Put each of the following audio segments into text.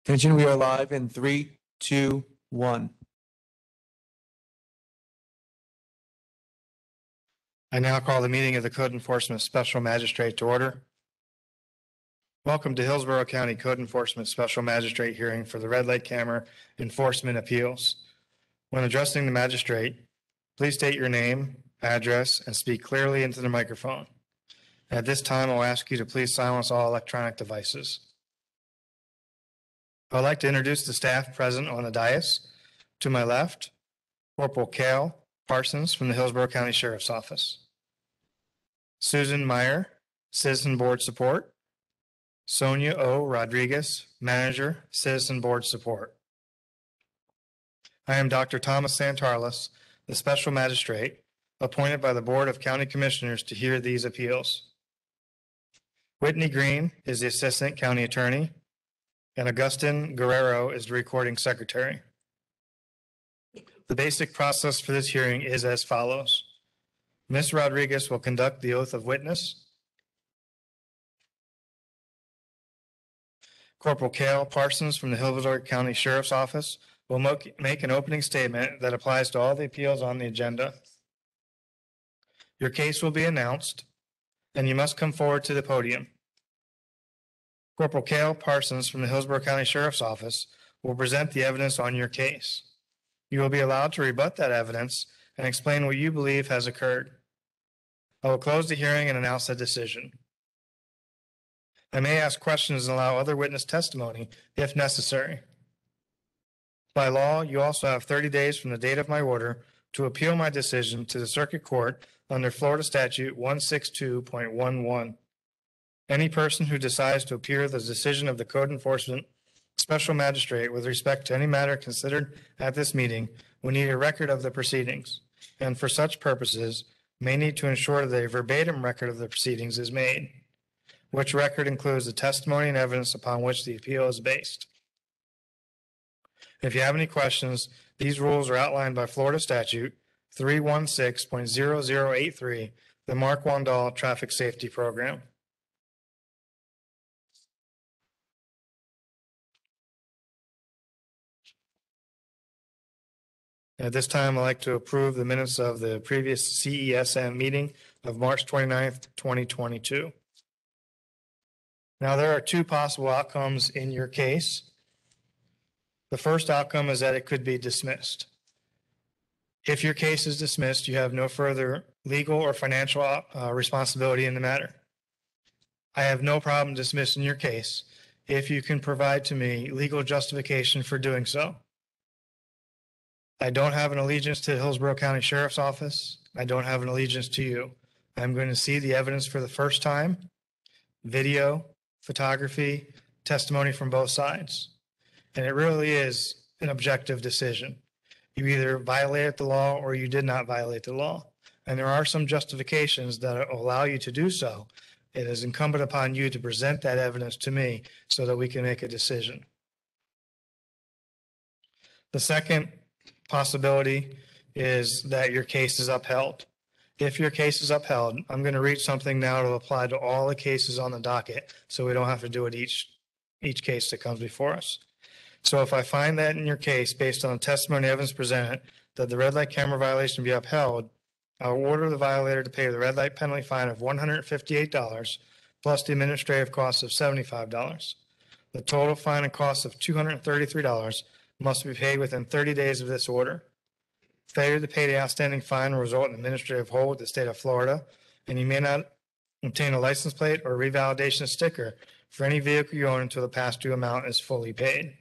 Attention, we are live in 3, 2, 1. I now call the meeting of the Code Enforcement Special Magistrate to order. Welcome to Hillsborough County Code Enforcement Special Magistrate hearing for the red light camera enforcement appeals. When addressing the magistrate, please state your name, address, and speak clearly into the microphone. At this time, I'll ask you to please silence all electronic devices. I'd like to introduce the staff present on the dais. To my left, Corporal Cale Parsons from the Hillsborough County Sheriff's Office. Susan Meyer, Citizen Board Support. Sonia O. Rodriguez, Manager, Citizen Board Support. I am Dr. Thomas Santarlis, the Special Magistrate, appointed by the Board of County Commissioners to hear these appeals. Whitney Green is the Assistant County Attorney, and Augustin Guerrero is the Recording Secretary. The basic process for this hearing is as follows. Ms. Rodriguez will conduct the oath of witness. Corporal Cale Parsons from the Hillsborough County Sheriff's Office will make an opening statement that applies to all the appeals on the agenda. Your case will be announced, and you must come forward to the podium. Corporal Cale Parsons from the Hillsborough County Sheriff's Office will present the evidence on your case. You will be allowed to rebut that evidence and explain what you believe has occurred. I will close the hearing and announce a decision. I may ask questions and allow other witness testimony if necessary. By law, you also have 30 days from the date of my order to appeal my decision to the Circuit Court under Florida Statute 162.11. Any person who decides to appeal the decision of the Code Enforcement Special Magistrate with respect to any matter considered at this meeting will need a record of the proceedings, and for such purposes may need to ensure that a verbatim record of the proceedings is made, which record includes the testimony and evidence upon which the appeal is based. If you have any questions, these rules are outlined by Florida Statute 316.0083, the Mark Wandall Traffic Safety Program. At this time, I'd like to approve the minutes of the previous CESM meeting of March 29th, 2022. Now, there are two possible outcomes in your case. The first outcome is that it could be dismissed. If your case is dismissed, you have no further legal or financial responsibility in the matter. I have no problem dismissing your case if you can provide to me legal justification for doing so. I don't have an allegiance to the Hillsborough County Sheriff's Office. I don't have an allegiance to you. I'm going to see the evidence for the first time, video, photography, testimony from both sides. And it really is an objective decision. You either violated the law or you did not violate the law. And there are some justifications that allow you to do so. It is incumbent upon you to present that evidence to me so that we can make a decision. The second possibility is that your case is upheld. If your case is upheld, I'm going to read something now to apply to all the cases on the docket so we don't have to do it each case that comes before us. So if I find that in your case, based on the testimony and evidence presented, that the red light camera violation be upheld, I'll order the violator to pay the red light penalty fine of $158 plus the administrative cost of $75. The total fine and cost of $233 must be paid within 30 days of this order. Failure to pay the outstanding fine will result in administrative hold with the state of Florida, and you may not obtain a license plate or revalidation sticker for any vehicle you own until the past due amount is fully paid.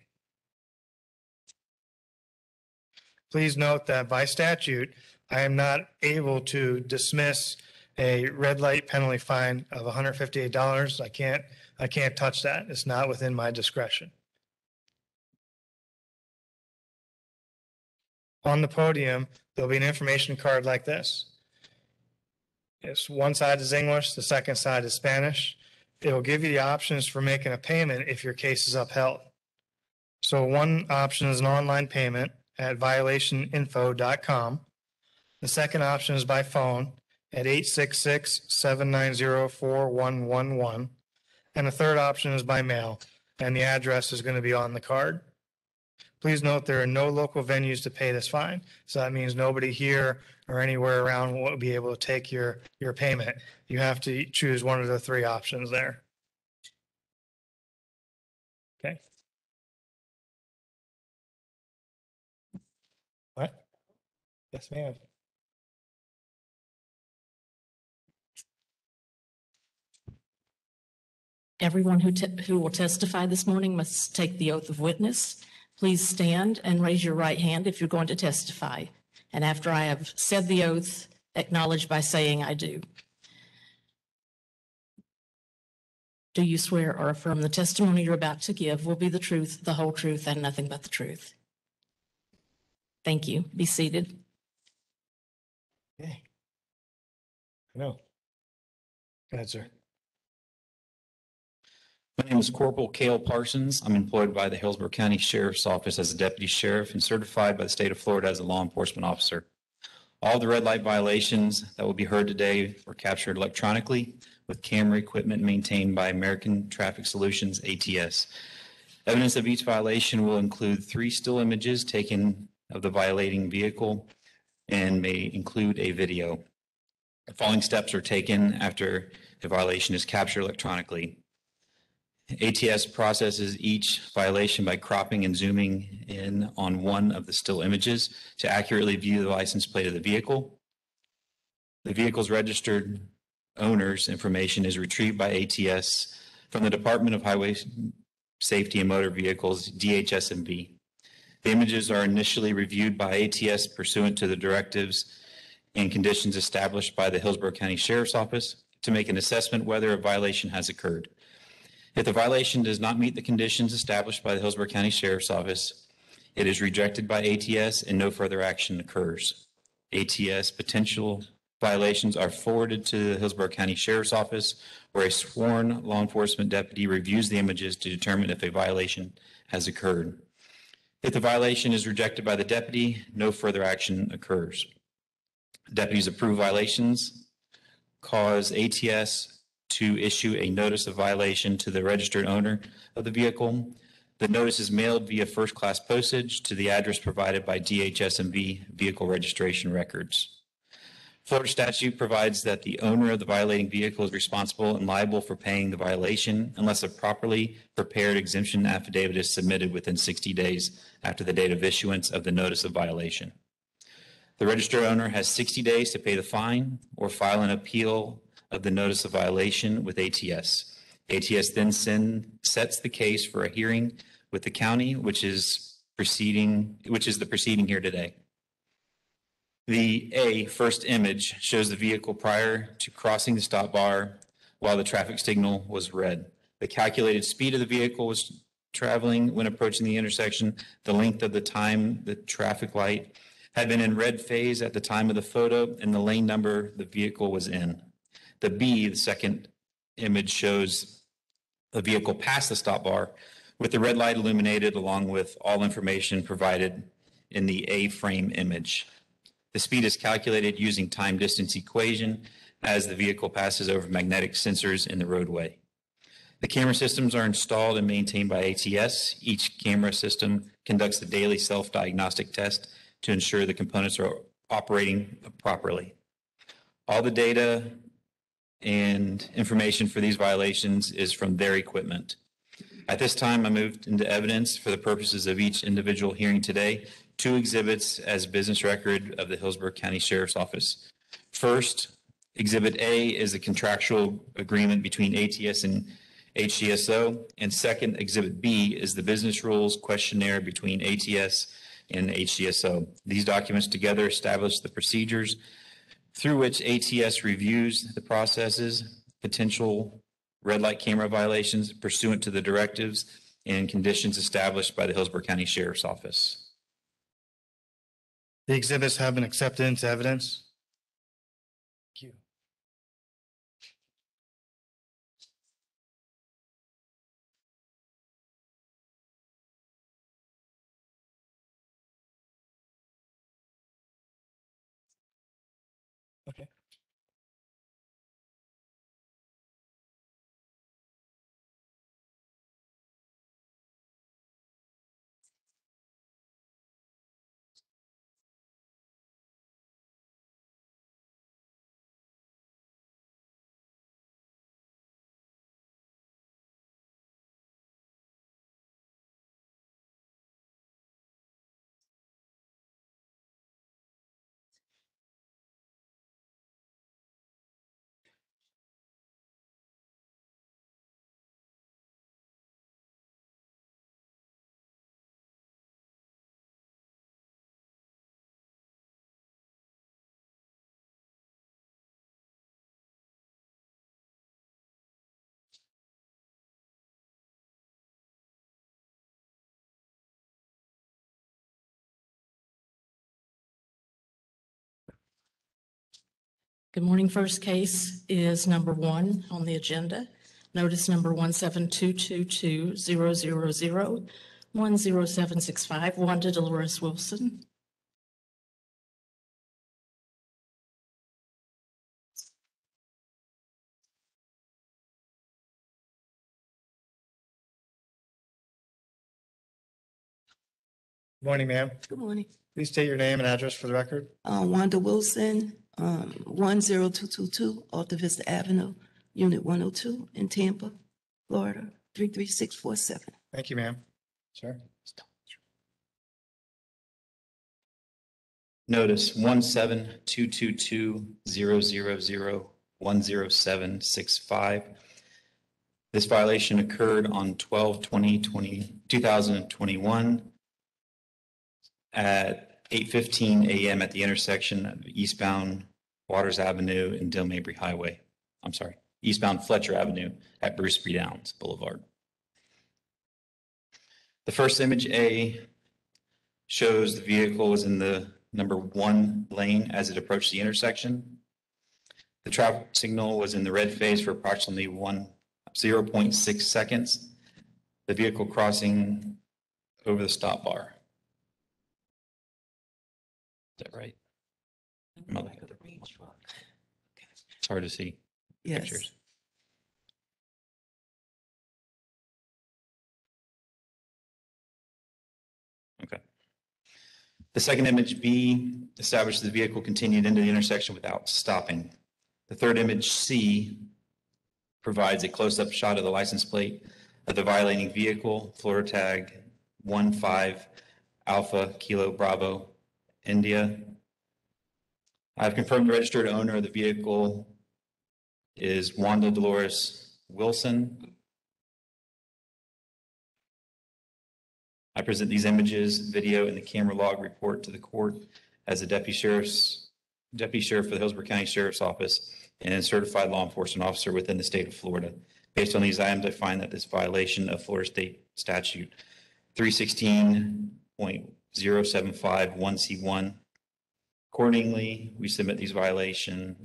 Please note that by statute, I am not able to dismiss a red light penalty fine of $158. I can't touch that. It's not within my discretion. On the podium, there'll be an information card like this. It's one side is English, the second side is Spanish. It will give you the options for making a payment if your case is upheld. So one option is an online payment at violationinfo.com. The second option is by phone at 866-790-4111. And the third option is by mail and the address is going to be on the card. Please note there are no local venues to pay this fine. So that means nobody here or anywhere around will be able to take your payment. You have to choose one of the three options there. Okay. What? Yes, ma'am. Everyone who will testify this morning must take the oath of witness. Please stand and raise your right hand if you're going to testify. And after I have said the oath, acknowledge by saying I do. Do you swear or affirm the testimony you're about to give will be the truth, the whole truth, and nothing but the truth? Thank you. Be seated. Okay. No. Go ahead, sir. My name is Corporal Cale Parsons. I'm employed by the Hillsborough County Sheriff's Office as a deputy sheriff and certified by the state of Florida as a law enforcement officer. All the red light violations that will be heard today were captured electronically with camera equipment maintained by American Traffic Solutions, ATS. Evidence of each violation will include 3 still images taken of the violating vehicle and may include a video. The following steps are taken after a violation is captured electronically. ATS processes each violation by cropping and zooming in on one of the still images to accurately view the license plate of the vehicle. The vehicle's registered owner's information is retrieved by ATS from the Department of Highway Safety and Motor Vehicles, DHS&V. The images are initially reviewed by ATS pursuant to the directives and conditions established by the Hillsborough County Sheriff's Office to make an assessment whether a violation has occurred. If the violation does not meet the conditions established by the Hillsborough County Sheriff's Office, it is rejected by ATS and no further action occurs. ATS potential violations are forwarded to the Hillsborough County Sheriff's Office, where a sworn law enforcement deputy reviews the images to determine if a violation has occurred. If the violation is rejected by the deputy, no further action occurs. Deputies approve violations, cause ATS to issue a notice of violation to the registered owner of the vehicle. The notice is mailed via first-class postage to the address provided by DHS&V vehicle registration records. Florida statute provides that the owner of the violating vehicle is responsible and liable for paying the violation unless a properly prepared exemption affidavit is submitted within 60 days after the date of issuance of the notice of violation. The registered owner has 60 days to pay the fine or file an appeal of the notice of violation with ATS. ATS then sets the case for a hearing with the county, which is the proceeding here today. The first image shows the vehicle prior to crossing the stop bar while the traffic signal was red. The calculated speed of the vehicle was traveling when approaching the intersection, the length of the time the traffic light had been in red phase at the time of the photo, and the lane number the vehicle was in. The second image, shows the vehicle past the stop bar with the red light illuminated along with all information provided in the A frame image. The speed is calculated using time distance equation as the vehicle passes over magnetic sensors in the roadway. The camera systems are installed and maintained by ATS. Each camera system conducts a daily self-diagnostic test to ensure the components are operating properly. All the data and information for these violations is from their equipment. At this time, I moved into evidence for the purposes of each individual hearing today, 2 exhibits as business record of the Hillsborough County Sheriff's Office. First, Exhibit A is the contractual agreement between ATS and HCSO, and second, Exhibit B is the business rules questionnaire between ATS and HCSO. These documents together establish the procedures through which ATS reviews the processes, potential red light camera violations pursuant to the directives and conditions established by the Hillsborough County Sheriff's Office. The exhibits have been accepted into evidence. Thank you. Okay. Good morning. First case is number 1 on the agenda. Notice number 1722200010765, Wanda Dolores Wilson. Morning, ma'am. Good morning. Please state your name and address for the record. Wanda Wilson, 10222 Alta Vista Avenue, Unit 102 in Tampa, Florida, 33647. Thank you, ma'am. Sir? Notice 1722200010765. This violation occurred on 12/20/2021 at 8:15 a.m. at the intersection of Eastbound Waters Avenue and Mabry Highway. I'm sorry, Eastbound Fletcher Avenue at Bruce B. Downs Boulevard. The first image A shows the vehicle was in the number 1 lane as it approached the intersection. The traffic signal was in the red phase for approximately 0.6 seconds. The vehicle crossing over the stop bar. Is that right? It's hard to see Yes. pictures. Okay. The second image B establishes the vehicle continued into the intersection without stopping. The third image C provides a close-up shot of the license plate of the violating vehicle, Florida tag 15 Alpha Kilo Bravo, India. I've confirmed the registered owner of the vehicle is Wanda Dolores Wilson. I present these images, video, and the camera log report to the court as a deputy sheriff for the Hillsborough County Sheriff's Office and a certified law enforcement officer within the state of Florida. Based on these items, I find that this violation of Florida State Statute 316.0751C1. Accordingly, we submit this violation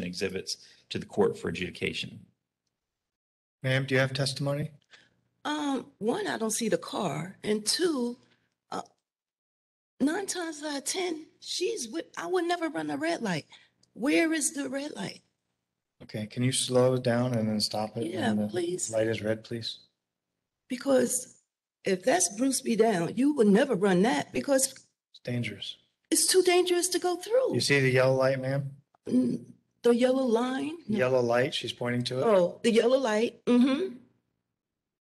exhibits to the court for adjudication. Ma'am, do you have testimony? One, I don't see the car, and two, 9 times out of 10, I would never run a red light. Where is the red light? Okay, can you slow down and then stop it? Yeah, when the please. Light is red, please. Because if that's Bruce B. Down, you would never run that because It's dangerous. it's too dangerous to go through. You see the yellow light, ma'am? The yellow line? No. Yellow light, she's pointing to it, Oh, the yellow light. Mm-hmm.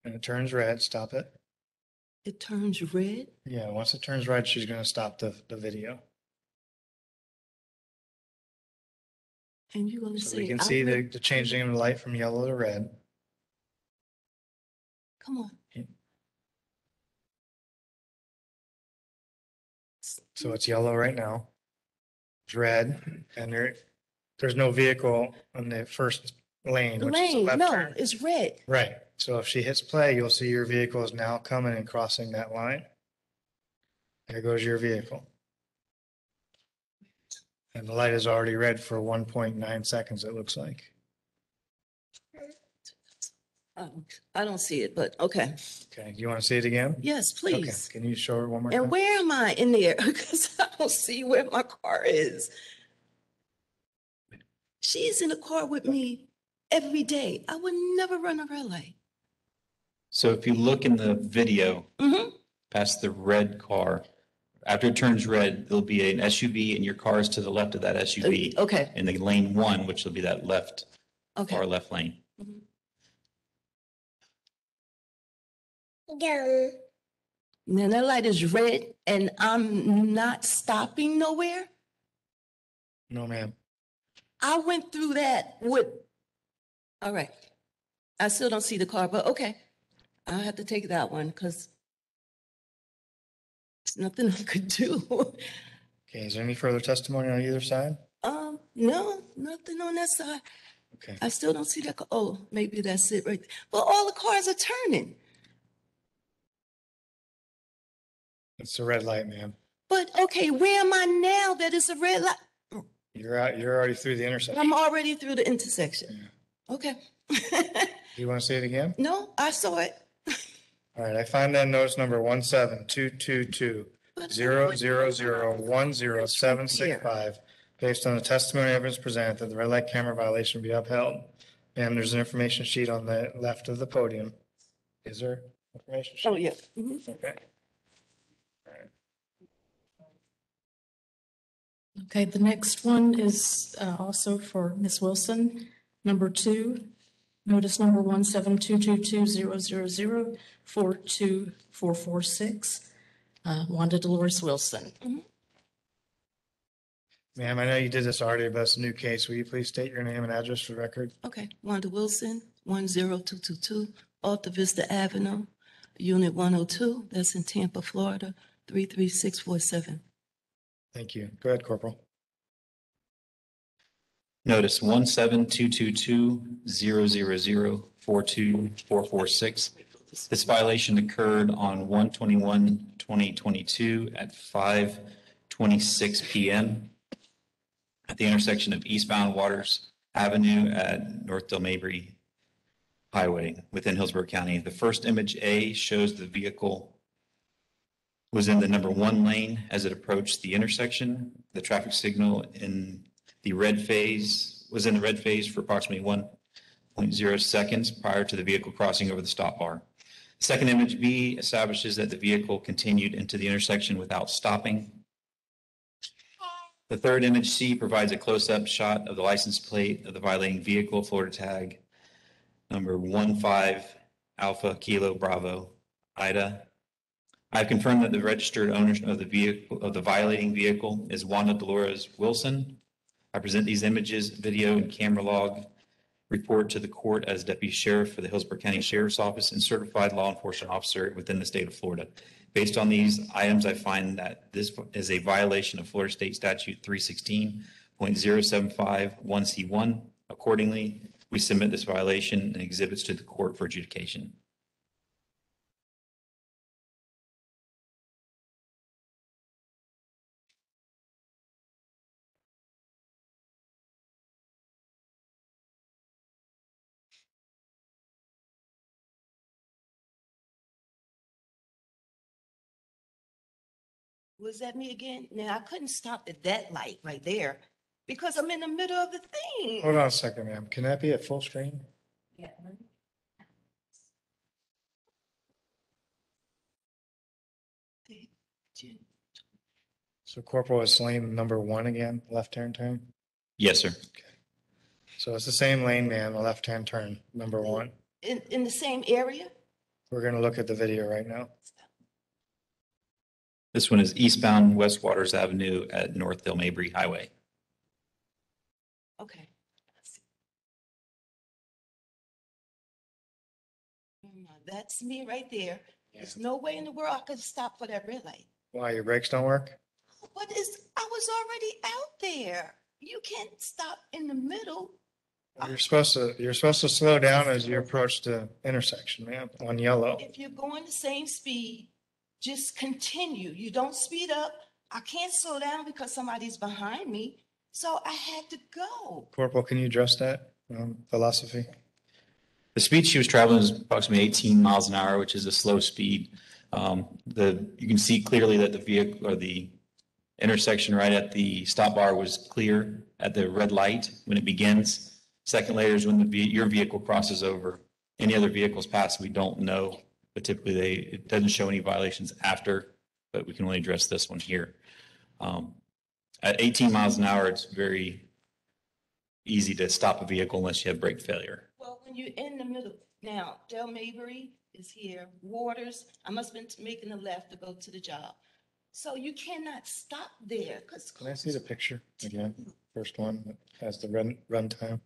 and it turns red, stop it. It turns red. Yeah, once it turns red, she's gonna stop the video. And you're going to So say, we can I see would- the changing of the light from yellow to red. Come on. So it's yellow right now. It's red, and there's no vehicle on the first lane, The which is a lane, left no, turn. it's red. Right, so if she hits play, you'll see your vehicle is now coming and crossing that line. There goes your vehicle. And the light is already red for 1.9 seconds, it looks like. I don't see it, but okay. Okay, you want to see it again? Yes, Okay, please. can you show her one more And time? where am I in there? Because I don't see where my car is. She's in the car with me every day. I would never run a red light. So if you look in the video Mm-hmm. past the red car, after it turns red, there'll be an SUV and your car is to the left of that SUV. Okay, In the lane 1, which will be that left, okay. far left lane. And then that light is red and I'm not stopping nowhere. No, ma'am. I went through that with, all right. I still don't see the car, but okay. I'll have to take that one because there's nothing I could do. Okay, is there any further testimony on either side? No, nothing on that side. Okay, I still don't see that. Oh, maybe that's it right there. But all the cars are turning. it's a red light, ma'am. But okay, where am I now that it's a red light? You're out, you're already through the intersection. I'm already through the intersection. Okay. Do you want to say it again? No, I saw it. All right, I find that notice number 172222000100765, based on the testimony evidence presented, that the red light camera violation be upheld. And there's an information sheet on the left of the podium. Is there information sheet? Oh, yeah. Mhm. Okay. Okay, the next one is also for Ms. Wilson. Number 2, notice number 1722200042446, Wanda Dolores Wilson. Ma'am, I know you did this already, but it's a new case. Will you please state your name and address for the record? Okay. Wanda Wilson, 10222 Alta Vista Avenue, Unit 102. That's in Tampa, Florida, 33647. Thank you. Go ahead, Corporal. Notice 1722200042446. This violation occurred on 1/21/2022 at 5:26 p.m. at the intersection of Eastbound Waters Avenue at Northville Mabry Highway within Hillsborough County. The first image A shows the vehicle was in the number 1 lane as it approached the intersection. The traffic signal in the red phase was in the red phase for approximately 1.0 seconds prior to the vehicle crossing over the stop bar. Second image B establishes that the vehicle continued into the intersection without stopping. The third image C provides a close-up shot of the license plate of the violating vehicle, Florida tag number 15 Alpha Kilo Bravo Ida. I've confirmed that the registered owner of the vehicle, of the violating vehicle, is Wanda Dolores Wilson. I present these images, video, and camera log report to the court as Deputy Sheriff for the Hillsborough County Sheriff's Office and certified law enforcement officer within the state of Florida. Based on these items, I find that this is a violation of Florida State Statute 316.0751C1. Accordingly, we submit this violation and exhibits to the court for adjudication. Was that me again? Now, I couldn't stop at that light right there because I'm in the middle of the thing. Hold on a second, ma'am. Can that be at full screen? Yeah. So Corporal is lane number 1 again, left-hand turn? Yes, sir. So it's the same lane, ma'am, a left-hand turn, number 1. In the same area? We're going to look at the video right now. This one is eastbound West Waters Avenue at Northville Mabry Highway. Okay. That's me right there. There's no way in the world I could stop for that red light. Why, your brakes don't work? I was already out there. You can't stop in the middle. You're supposed to slow down as you approach the intersection, ma'am, on yellow. If you're going the same speed, just continue. You don't speed up. I can't slow down because somebody's behind me. So I had to go. Corporal, can you address that philosophy? The speed she was traveling was approximately 18 miles an hour, which is a slow speed. You can see clearly that the vehicle or the intersection right at the stop bar was clear at the red light when it begins. Second later is when your vehicle crosses over. Any other vehicles pass, we don't know, but typically it doesn't show any violations after, but we can only address this one here. At 18 miles an hour, it's very easy to stop a vehicle unless you have brake failure. Well, when you're in the middle, now, Del Mabry is here, Waters, I must have been making a left to go to the job. So you cannot stop there because. Can I see the picture again? First one that has the red time.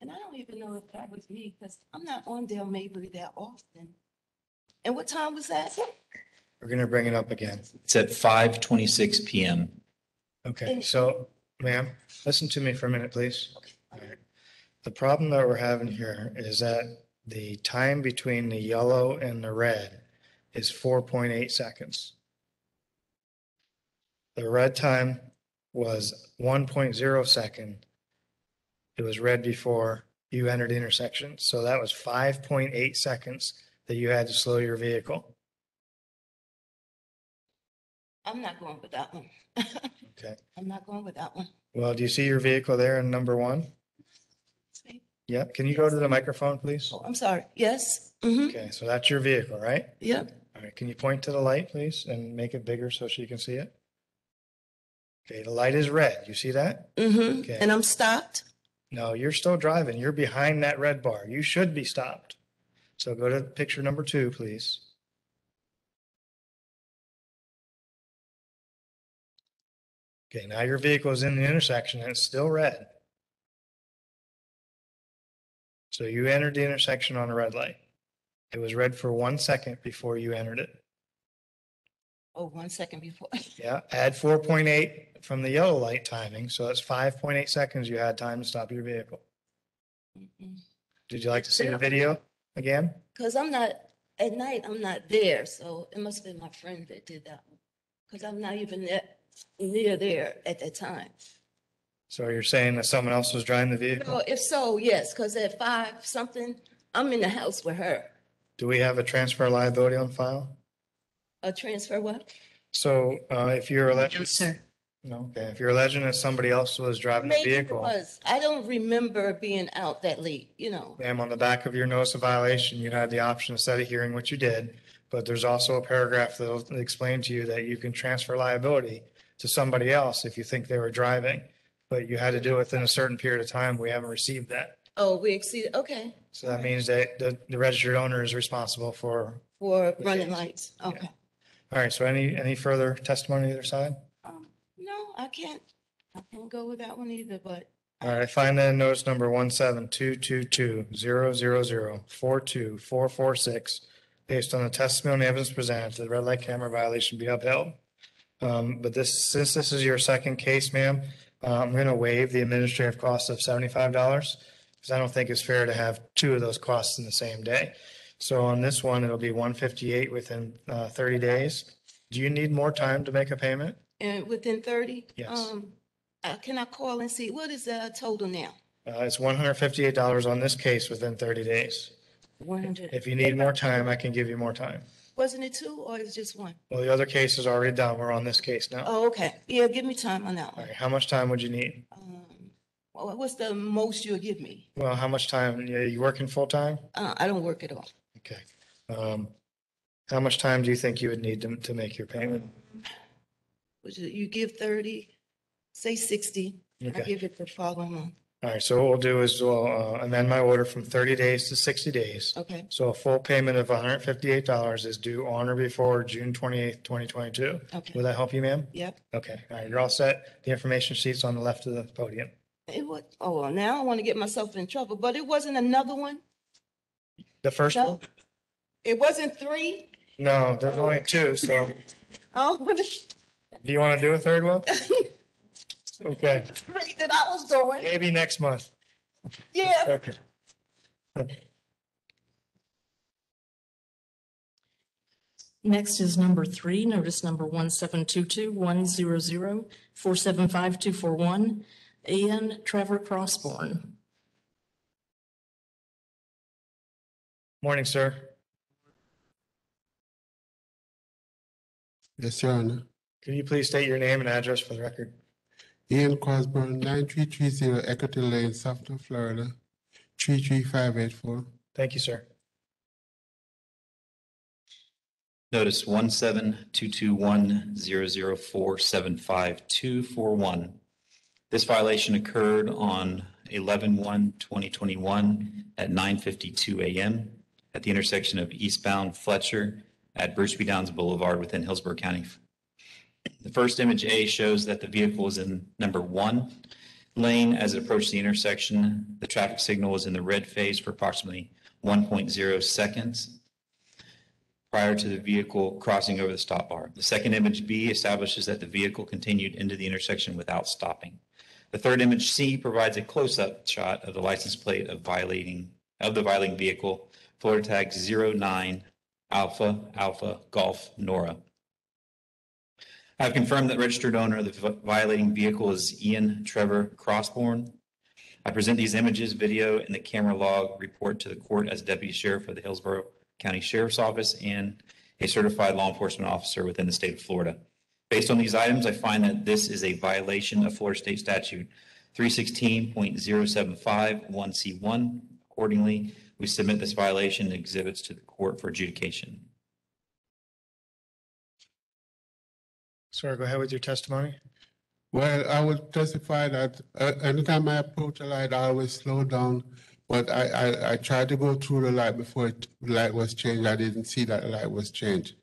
And I don't even know if that was me because I'm not on Del Mabry that often. And what time was that? We're going to bring it up again. It's at 5:26 p.m. Okay, so ma'am, listen to me for a minute, please. All right. The problem that we're having here is that the time between the yellow and the red is 4.8 seconds. The red time was 1.0 second. It was red before you entered the intersection. So that was 5.8 seconds that you had to slow your vehicle. I'm not going with that one. Okay. I'm not going with that one. Well, do you see your vehicle there in number one? See? Yep. Can you go to the microphone, please? Oh, I'm sorry. Yes. Mm-hmm. Okay, so that's your vehicle, right? Yep. All right, can you point to the light, please, and make it bigger so she can see it? Okay, the light is red. You see that? Mm-hmm. Okay. And I'm stopped. No, you're still driving. You're behind that red bar. You should be stopped. So go to picture number 2, please. Okay, now your vehicle is in the intersection and it's still red. So you entered the intersection on a red light. It was red for 1 second before you entered it. Oh, 1 second before. Yeah, add 4.8 from the yellow light timing. So that's 5.8 seconds you had time to stop your vehicle. Did you like to see the video again? Because I'm not, at night, I'm not there. So it must have been my friend that did that one. Because I'm not even near there at that time. So you're saying that someone else was driving the vehicle? So if so, yes, because at 5 something, I'm in the house with her. Do we have a transfer liability on file? A transfer what? So if you're alleging, No, sir. no, okay, if you're alleging that somebody else was driving the Maybe it vehicle, was. I don't remember being out that late, you know. ma'am, on the back of your notice of violation, you had the option instead of hearing what you did, but there's also a paragraph that'll explain to you that you can transfer liability to somebody else if you think they were driving, but you had to do it within a certain period of time. We haven't received that. Oh, we exceeded, okay, So that means that the registered owner is responsible for, for running lights, okay. all right, so any further testimony on either side? No, I can't go with that one either, but All right, I find that in notice number 1722200424446, based on the testimony evidence presented, the red light camera violation be upheld. But since this is your second case, ma'am, I'm going to waive the administrative cost of $75 because I don't think it's fair to have 2 of those costs in the same day. So on this one, it'll be $158 within 30 days. Do you need more time to make a payment? and within 30? Yes. Can I call and see, what is the total now? It's $158 on this case within 30 days. 100, If you need more time, I can give you more time. wasn't it 2 or is it just 1? Well, the other case is already done. We're on this case now. All Oh, okay, yeah, give me time on that one. right, how much time would you need? What's the most you'll give me? Well, how much time? You working full time? I don't work at all. Okay. How much time do you think you would need to make your payment? You give 30, say 60, I Okay. give it the following month, All right, so what we'll do is we'll amend my order from 30 days to 60 days. okay? So a full payment of $158 is due on or before June 28th, 2022. Okay. Will that help you, ma'am? Yep. Okay, all right, you're all set. The information sheet's on the left of the podium. It was, oh, well, now I want to get myself in trouble, but it wasn't another one? The first No. one? It wasn't 3? No, there's only 2, so Oh, do you want to do a third one? Okay, 3 that I was doing. maybe next month. Yeah. Okay. Next is number 3, notice number 1722100475241, Ian Trevor Crossborn. Morning, sir. Yes, Your Honor. Could you please state your name and address for the record? Ian Cosburn, 9330 Equity Lane, Sumter, Florida, 33584. Thank you, sir. Notice 1722100475241. This violation occurred on 11/1/2021 at 9:52 a.m. at the intersection of Eastbound Fletcher at Bruceby Downs Boulevard within Hillsborough County. The first image A shows that the vehicle was in number 1 lane as it approached the intersection. The traffic signal was in the red phase for approximately 1.0 seconds prior to the vehicle crossing over the stop bar. The second image B establishes that the vehicle continued into the intersection without stopping. The third image C provides a close-up shot of the license plate of the violating vehicle, Florida tag 09 Alpha Alpha Golf Nora. I've confirmed that registered owner of the violating vehicle is Ian Trevor Crossborn. I present these images, video, and the camera log report to the court as Deputy Sheriff of the Hillsborough County Sheriff's Office and a certified law enforcement officer within the state of Florida. Based on these items, I find that this is a violation of Florida State Statute 316.075 1C1. Accordingly, we submit this violation and exhibits to the court for adjudication. Sir, go ahead with your testimony. Well, I would testify that anytime I approach a light, I always slow down. But I tried to go through the light before the light was changed. I didn't see that the light was changed.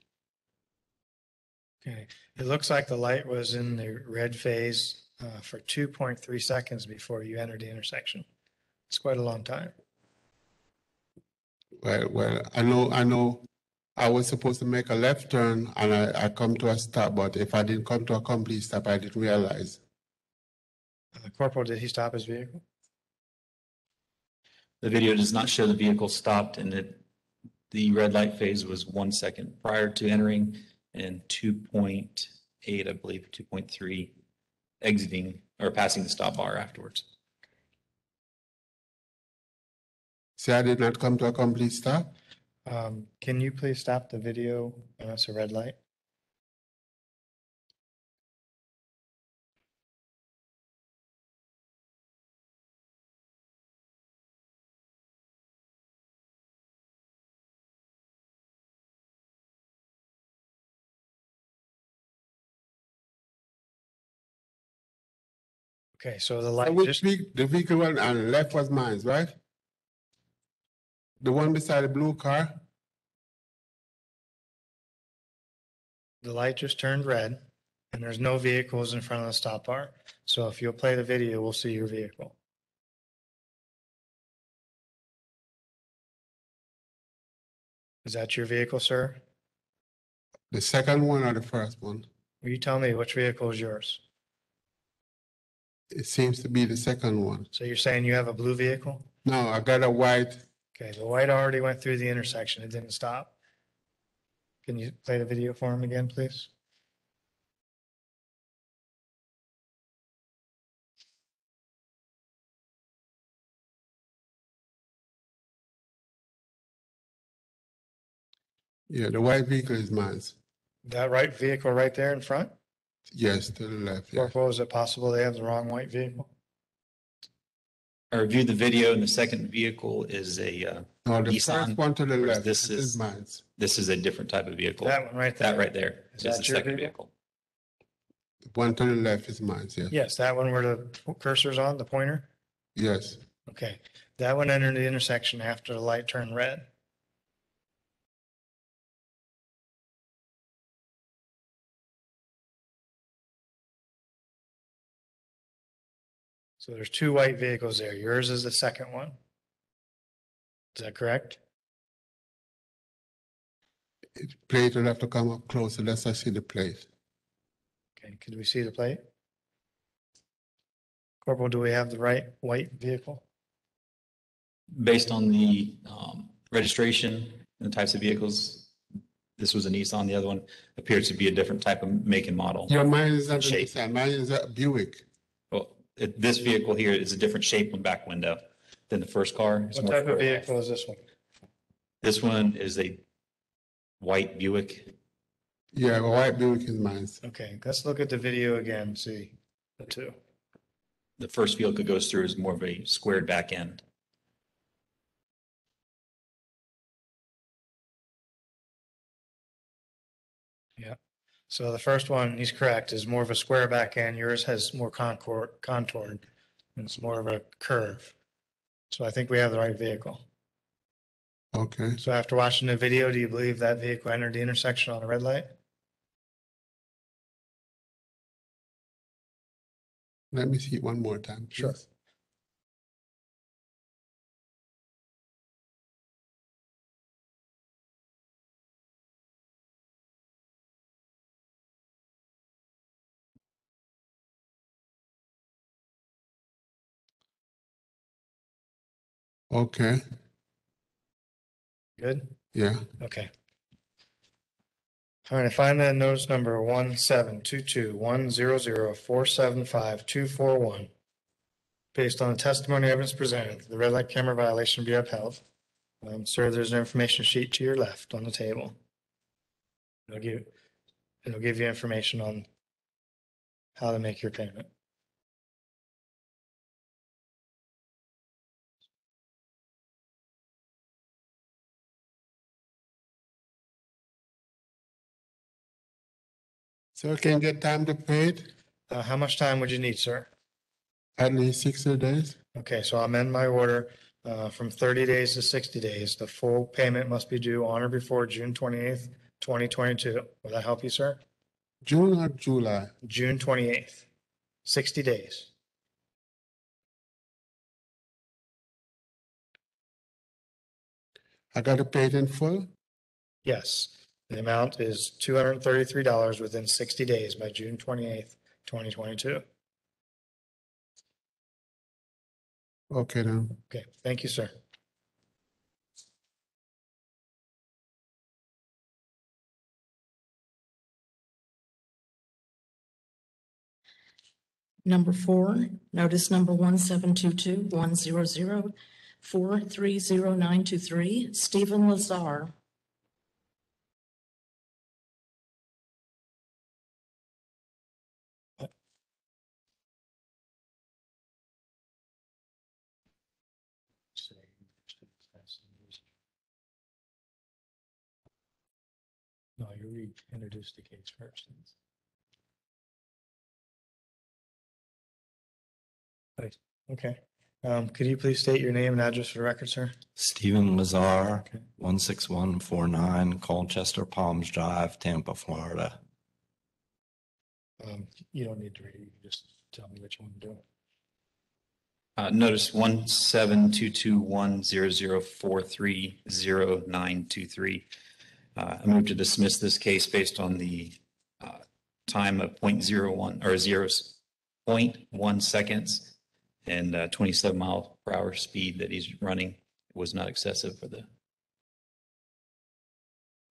Okay. It looks like the light was in the red phase for 2.3 seconds before you entered the intersection. It's quite a long time. Well, I know I was supposed to make a left turn and I come to a stop, but if I didn't come to a complete stop, I didn't realize. Corporal, did he stop his vehicle? The video does not show the vehicle stopped and that the red light phase was 1 second prior to entering and 2.8, I believe, 2.3 exiting or passing the stop bar afterwards. See, I did not come to a complete stop. Can you please stop the video when it's a red light? Okay, so the So light which just, the vehicle one and left was mine, right? The one beside the blue car? the light just turned red and there's no vehicles in front of the stop bar. So if you'll play the video, we'll see your vehicle. Is that your vehicle, sir? The second one or the first one? Will you tell me which vehicle is yours? It seems to be the second one. So you're saying you have a blue vehicle? No, I got a white. Okay, the white already went through the intersection. It didn't stop. Can you play the video for him again, please? Yeah, the white vehicle is mine. That right vehicle right there in front? Yes, to the left. Yeah. Corporal, is it possible they have the wrong white vehicle? I reviewed the video and the second vehicle is a No, the Nissan, first one to the whereas left. this This is- is mine. this is a different type of vehicle. That one right there. That right there Is is that the your second vehicle? vehicle. The one to the left is mine. Yeah. Yes, that one where the cursor's on, the pointer? Yes. Okay, that one entered the intersection after the light turned red. So there's two white vehicles there. Yours is the second one. Is that correct? Plate will have to come up closer. Let's see the plate. Okay, could we see the plate? Corporal, do we have the right white vehicle? Based on the registration and the types of vehicles, this was a Nissan. The other one appears to be a different type of make and model. Your mine is not a Shape. Nissan. Mine is a Buick. Well, this vehicle here is a different shape and back window than the first car. It's What more type of square. vehicle is this one? This one is a white Buick. Yeah, a white Buick is mine. Okay, let's look at the video again, see the two. The first vehicle goes through is more of a squared back end. So the first one, he's correct, is more of a square back end. Yours has more contoured. And it's more of a curve. So I think we have the right vehicle. Okay. So after watching the video, do you believe that vehicle entered the intersection on a red light? Let me see it one more time. Please. Sure. Okay. Good? Yeah. Okay. All right, I find that notice number 1722100475 based on the testimony evidence presented, the red light camera violation be upheld. Sir, there's an information sheet to your left on the table. It'll give you information on how to make your payment. So can you get time to pay it? How much time would you need, sir? At least 60 days? Okay, so I'll amend my order from 30 days to 60 days. The full payment must be due on or before June 28th, 2022. Will that help you, sir? June or July? June 28th, 60 days. I got to pay it in full? Yes, the amount is $233 within 60 days by June 28th, 2022. Okay then. Okay, thank you, sir. Number 4, notice number 1722100430923, Stephen Lazar. No, you reintroduce the case first. Right, okay. Could you please state your name and address for the record, sir? Stephen Lazar, Okay. 16149 Colchester Palms Drive, Tampa, Florida. You don't need to read it, you can just tell me what you want to do. Notice 1722100430923. I move to dismiss this case based on the time of 0.01 or 0.1 seconds and 27-mile-per-hour speed that he's running was not excessive for the.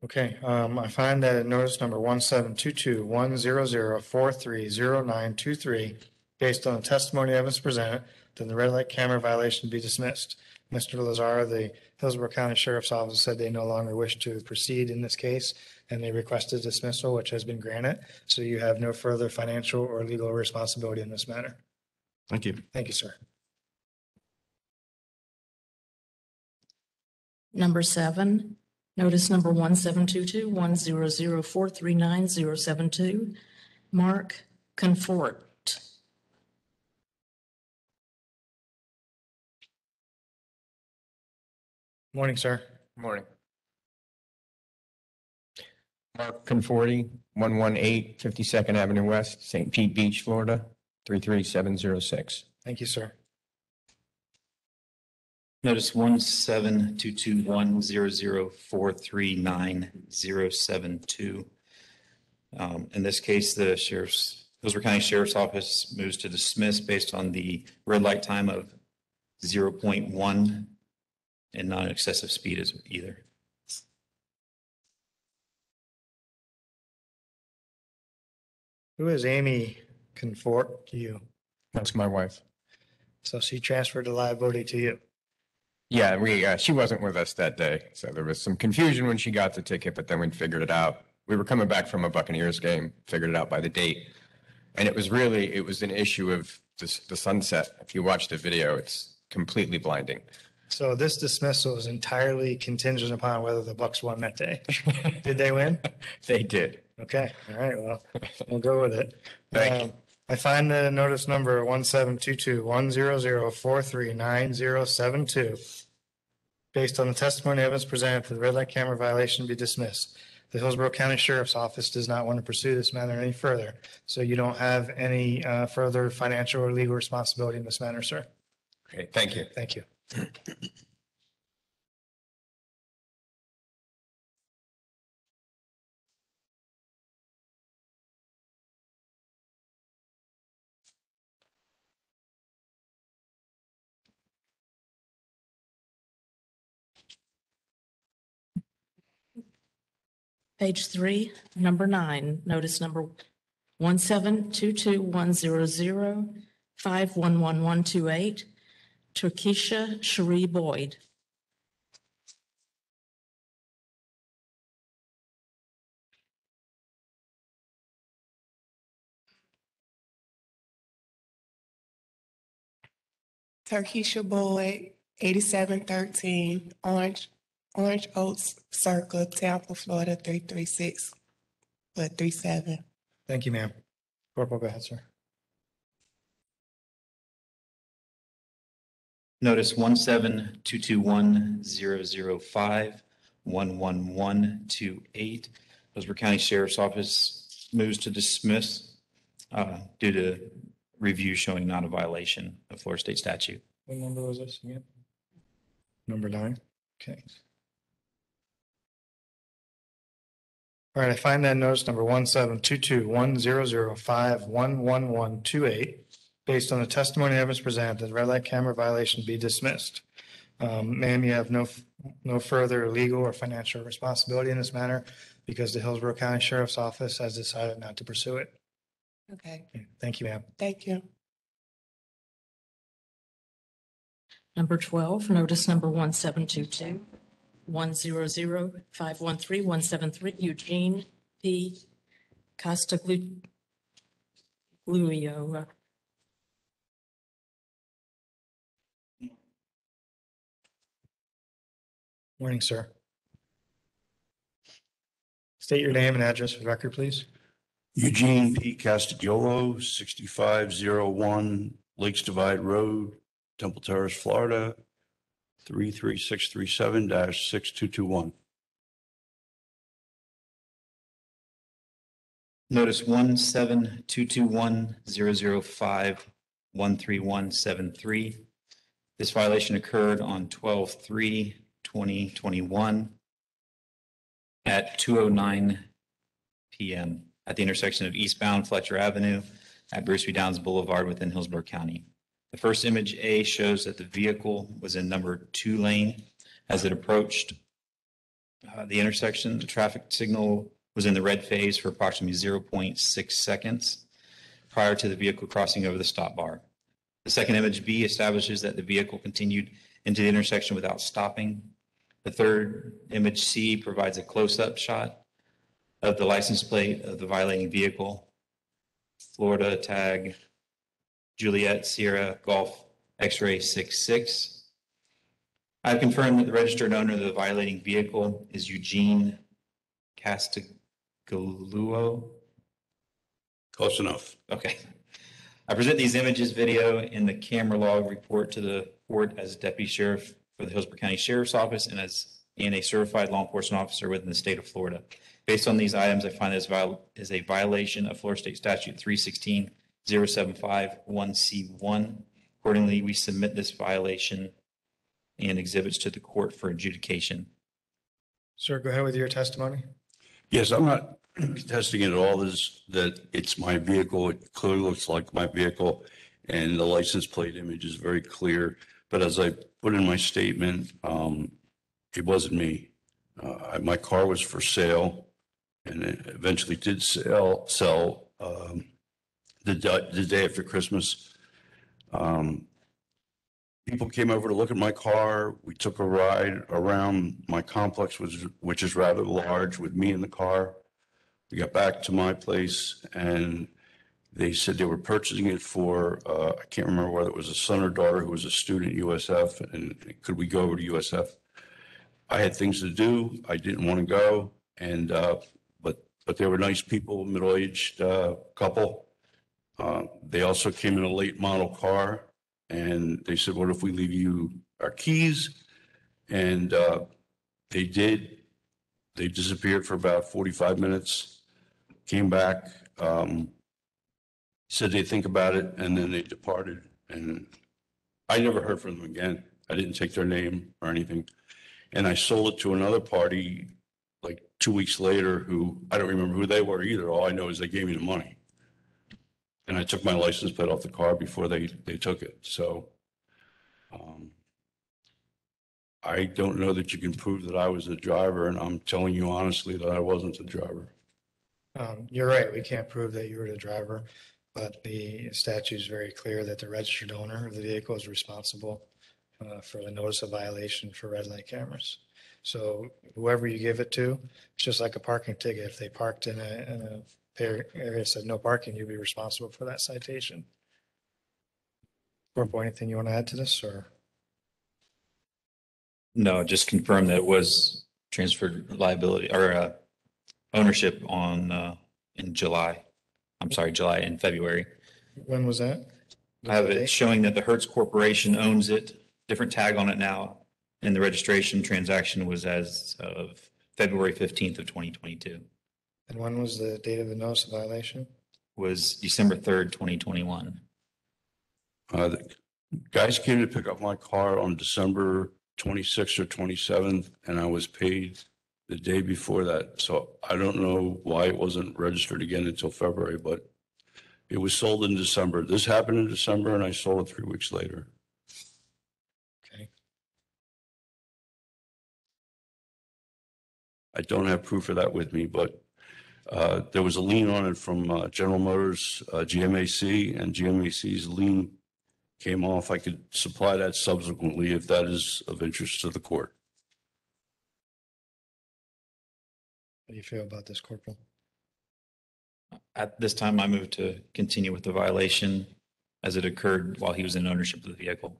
Okay, I find that notice number 1722100430923, based on the testimony evidence presented, then the red light camera violation be dismissed. Mr. Lazar, the Hillsborough County Sheriff's Office said they no longer wish to proceed in this case, and they requested dismissal, which has been granted. So you have no further financial or legal responsibility in this matter. Thank you. Thank you, sir. Number 7, notice number 1722100439072, Mark Confort. Morning, sir. Morning. Mark Conforti, 118 52nd Avenue West, St. Pete Beach, Florida, 33706. Thank you, sir. Notice 1722100439072. In this case, the Hillsborough County Sheriff's Office moves to dismiss based on the red light time of 0.1 and not excessive speed as either. Who is Amy Confort to you? That's my wife. So she transferred the liability to you. Yeah, she wasn't with us that day. So there was some confusion when she got the ticket, but then we figured it out. We were coming back from a Buccaneers game, figured it out by the date. And it was an issue of the sunset. If you watch the video, it's completely blinding. So this dismissal is entirely contingent upon whether the Bucks won that day. Did they win? They did. Okay, all right, well, we'll go with it. Thank you. I find the notice number 1722100439072, based on the testimony evidence presented for the red light camera violation, be dismissed. The Hillsborough County Sheriff's Office does not want to pursue this matter any further, so you don't have any further financial or legal responsibility in this matter, sir. Great, thank you. Thank you. Page 3, number 9, notice number 1722100511128, Turkisha Cherie Boyd. Turkisha Boyd, 8713 Orange Oaks Circle, Tampa, Florida, 336-37. Thank you, ma'am. Corporal, go ahead, sir. Notice 1722100511128. Hillsborough County Sheriff's Office moves to dismiss due to review showing not a violation of Florida State statute. What number was this again? Number 9? Okay. All right, I find that notice number 1722100511128, based on the testimony and evidence presented, that the red light camera violation be dismissed. Ma'am, you have no further legal or financial responsibility in this matter because the Hillsborough County Sheriff's Office has decided not to pursue it. Okay, Thank you, ma'am. thank you. Number 12, notice number 1722100513173, Eugene P. Costaglio. Morning, sir. State your name and address for the record, please. Eugene P. Castigliolo, 6501 Lakes Divide Road, Temple Terrace, Florida, 33637-6221. Notice 1722100513173. This violation occurred on 12/3/2021 at 2:09 p.m. at the intersection of Eastbound Fletcher Avenue at Bruce B. Downs Boulevard within Hillsborough County. The first image A shows that the vehicle was in number 2 lane as it approached the intersection. The traffic signal was in the red phase for approximately 0.6 seconds prior to the vehicle crossing over the stop bar. The second image B establishes that the vehicle continued into the intersection without stopping. The third image C provides a close-up shot of the license plate of the violating vehicle, Florida tag Juliet Sierra Golf X-ray 66. I've confirmed that the registered owner of the violating vehicle is Eugene Castigliolo. Close enough. Okay. I present these images, video, and the camera log report to the court as Deputy Sheriff for the Hillsborough County Sheriff's Office and as a certified law enforcement officer within the state of Florida. Based on these items, I find this is a violation of Florida State Statute 316-0751C1. Accordingly, we submit this violation and exhibits to the court for adjudication. Sir, go ahead with your testimony. Yes, I'm not contesting it at all. That it's my vehicle. It clearly looks like my vehicle, and the license plate image is very clear. But as I put in my statement, it wasn't me. My car was for sale, and it eventually did sell the day after Christmas. People came over to look at my car. We took a ride around my complex, which is rather large, with me in the car. We got back to my place, and they said they were purchasing it for, I can't remember whether it was a son or daughter who was a student at USF, and could we go over to USF? I had things to do. I didn't want to go, and but they were nice people, middle-aged couple. They also came in a late model car, and they said, "What if we leave you our keys?" And they did. They disappeared for about 45 minutes, came back, said they'd think about it, and then they departed. And I never heard from them again. I didn't take their name or anything. And I sold it to another party like 2 weeks later who, I don't remember who they were either. All I know is they gave me the money. And I took my license plate off the car before they took it. So I don't know that you can prove that I was the driver, and I'm telling you honestly that I wasn't the driver. You're right, we can't prove that you were the driver, but the statute is very clear that the registered owner of the vehicle is responsible for the notice of violation for red light cameras. So whoever you give it to, it's just like a parking ticket. If they parked in a area that said no parking, you'd be responsible for that citation. Corporal, anything you want to add to this, or? No, just confirm that it was transferred liability or ownership on in July. I'm sorry, July and February. When was that? I have it showing that the Hertz Corporation owns it, different tag on it now, and the registration transaction was as of February 15th of 2022. And when was the date of the notice of violation? Was December 3rd, 2021. The guys came to pick up my car on December 26th or 27th, and I was paid the day before that. So I don't know why it wasn't registered again until February, but it was sold in December. This happened in December, and I sold it 3 weeks later. Okay. I don't have proof of that with me, but there was a lien on it from General Motors, GMAC, and GMAC's lien came off. I could supply that subsequently if that is of interest to the court. How do you feel about this, Corporal? At this time, I move to continue with the violation as it occurred while he was in ownership of the vehicle.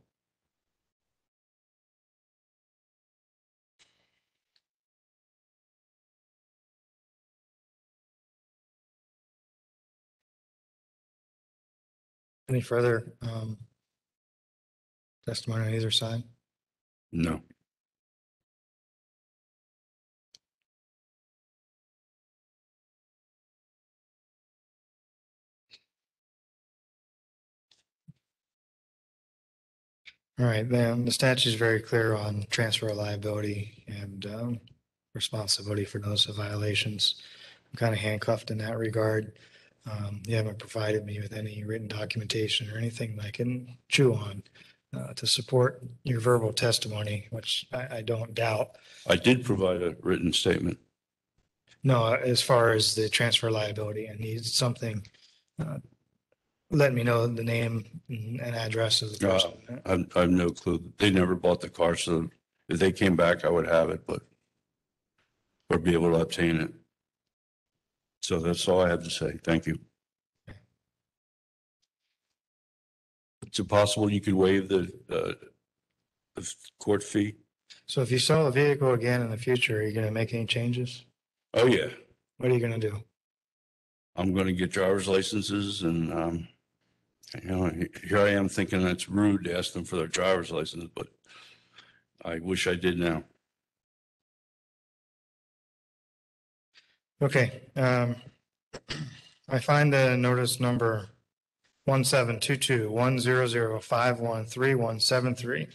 Any further testimony on either side? No. All right, then the statute is very clear on transfer of liability and responsibility for notice of violations. I'm kind of handcuffed in that regard. You haven't provided me with any written documentation or anything I can chew on to support your verbal testimony, which I don't doubt. I did provide a written statement. No, as far as the transfer liability, I need something. Let me know the name and address of the person. I have no clue. They never bought the car, so if they came back, I would have it, but or be able to obtain it. So that's all I have to say. Thank you. Is it possible you could waive the court fee? So if you sell a vehicle again in the future, are you going to make any changes? Oh, yeah. What are you going to do? I'm going to get driver's licenses and, you know, here I am thinking that's rude to ask them for their driver's license, but I wish I did now. Okay. I find the notice number 1722-100513173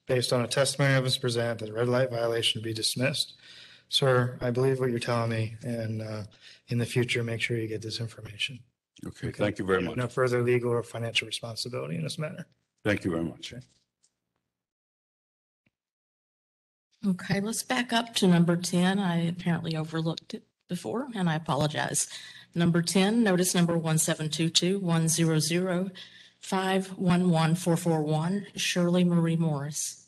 based on a testimony that was presented that the red light violation be dismissed. Sir, I believe what you're telling me, and in the future, make sure you get this information. Okay, thank you very much. No further legal or financial responsibility in this matter. Thank you very much. Okay, let's back up to number 10. I apparently overlooked it before, and I apologize. Number 10, notice number 1722-100-511441, Shirley Marie Morris.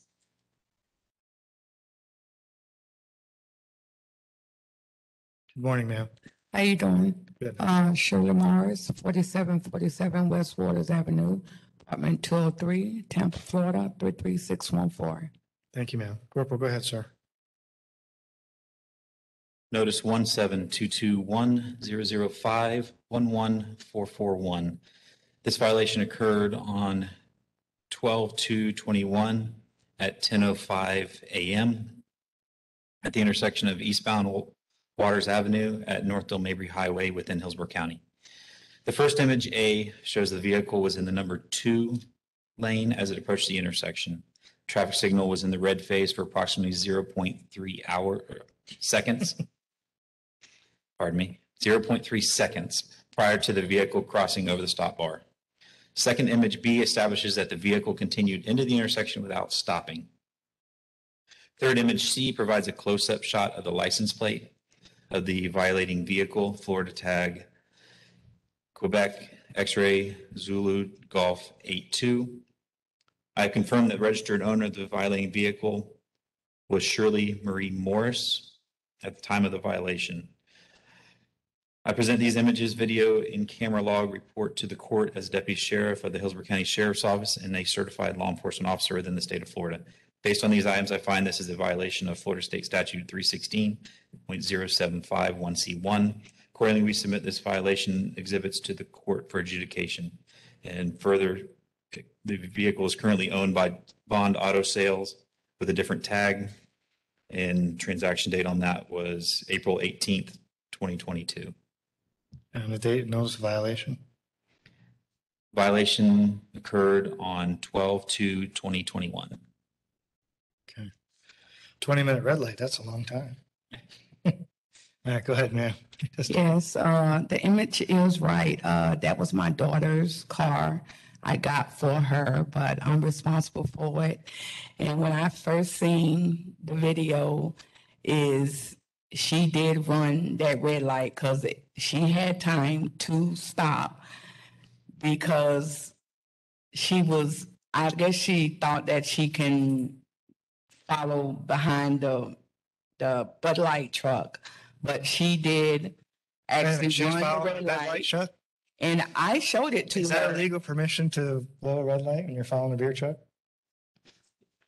Good morning, ma'am. How you doing? Good. Shirley Morris, 4747 West Waters Avenue, apartment 203, Tampa, Florida, 33614. Thank you, ma'am. Corporal, go ahead, sir. Notice 1722105-11441. This violation occurred on 12/2/21 at 10:05 a.m. at the intersection of Eastbound Waters Avenue at Northville Mabry Highway within Hillsborough County. The first image A shows the vehicle was in the number 2 lane as it approached the intersection. Traffic signal was in the red phase for approximately 0.3 seconds. Pardon me, 0.3 seconds prior to the vehicle crossing over the stop bar. Second image B establishes that the vehicle continued into the intersection without stopping. Third image C provides a close-up shot of the license plate of the violating vehicle, Florida tag Quebec X-ray Zulu Golf 82. I confirm that registered owner of the violating vehicle was Shirley Marie Morris at the time of the violation. I present these images, video, and camera log report to the court as Deputy Sheriff of the Hillsborough County Sheriff's Office and a certified law enforcement officer within the state of Florida. Based on these items, I find this is a violation of Florida State Statute 316.0751C1. Accordingly, we submit this violation exhibits to the court for adjudication. And further, the vehicle is currently owned by Bond Auto Sales with a different tag, and transaction date on that was April 18th, 2022. And the date notice of violation? Violation occurred on 12/2/2021. Okay. 20-minute red light, that's a long time. All right, go ahead, ma'am. Yes, the image is right. That was my daughter's car I got for her, but I'm responsible for it. And when I first seen the video, is she did run that red light because she had time to stop because I guess she thought that she can follow behind the Bud Light truck, but she did actually She was run the following red that light light. shut? And I showed it to Is that her. a legal permission to blow a red light when you're following a beer truck?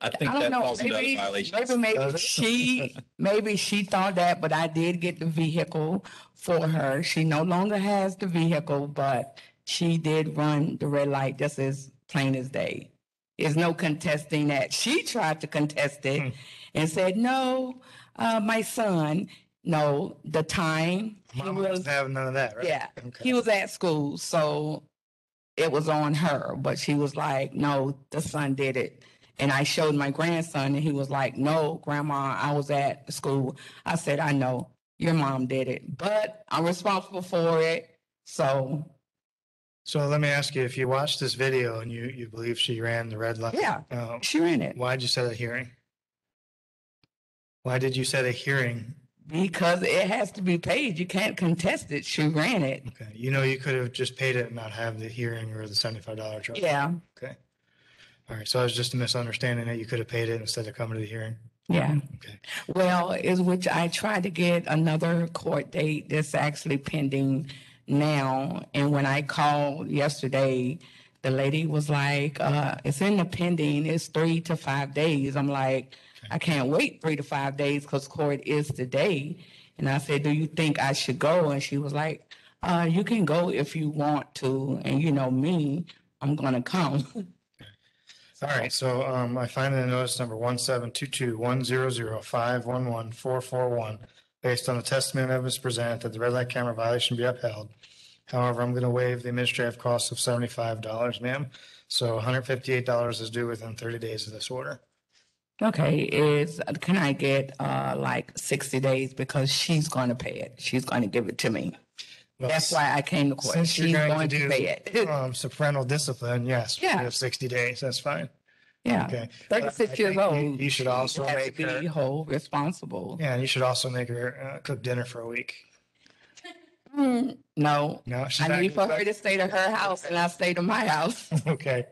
I think I don't that know, falls into other violations. maybe she thought that, but I did get the vehicle for her. She no longer has the vehicle, but she did run the red light just as plain as day. There's no contesting that. She tried to contest it and said, no, my son, no, the time he Mom was, doesn't have none of that, right? yeah, Okay. he was at school, so it was on her, but she was like, no, the son did it. And I showed my grandson and he was like, no, grandma, I was at school. I said, I know your mom did it, but I'm responsible for it. So, So let me ask you, if you watched this video and you believe she ran the red light. yeah, she ran it Why'd you set a hearing? Why did you set a hearing? because it has to be paid. You can't contest it. She ran it. Okay, you could have just paid it and not have the hearing or the $75 charge. Yeah, Okay. All right, so it was just a misunderstanding that you could have paid it instead of coming to the hearing. yeah. Okay. Well, is which I tried to get another court date that's actually pending now. And when I called yesterday, the lady was like, it's in the pending, it's 3 to 5 days. I'm like, I can't wait 3 to 5 days because court is today. And I said, do you think I should go? And she was like, you can go if you want to. And you know me, I'm gonna come. All right, so I find in the notice number 1722100511441, based on the testimony and evidence presented that the red light camera violation be upheld. However, I'm going to waive the administrative cost of $75, ma'am. So $158 is due within 30 days of this order. Okay, can I get like 60 days because she's going to pay it. She's going to give it to me. Well, That's why I came to court. Since She's you're going to pay do it. some parental discipline, yes, Yeah. you have 60 days, that's fine. Yeah, Okay. 36 I years think old. you should also She has make to her, be whole, responsible. yeah, and you should also make her cook dinner for a week. No, No, she's I not need for gonna her to stay to her house and I stay to my house. Okay.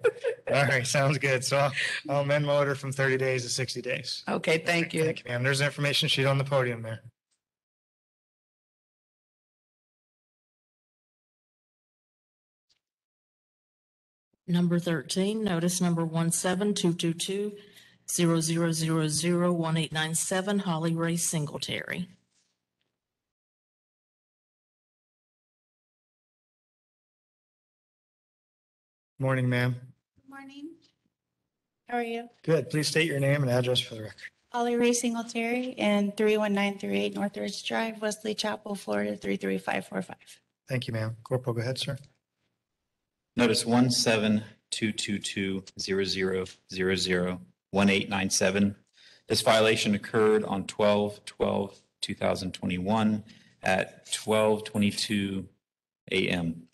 All right, sounds good. So I'll amend my order from 30 days to 60 days. Okay, thank you. Thank you, ma'am. There's an information sheet on the podium there. Number 13, notice number 1722200001897, Holly Ray Singletary. Morning, ma'am. Good morning. How are you? Good. Please state your name and address for the record. Holly Ray Singletary and 31938 Northridge Drive, Wesley Chapel, Florida 33545. Thank you, ma'am. Corporal, go ahead, sir. Notice 1722200001897. This violation occurred on 12/12/2021 at 12:22 a.m.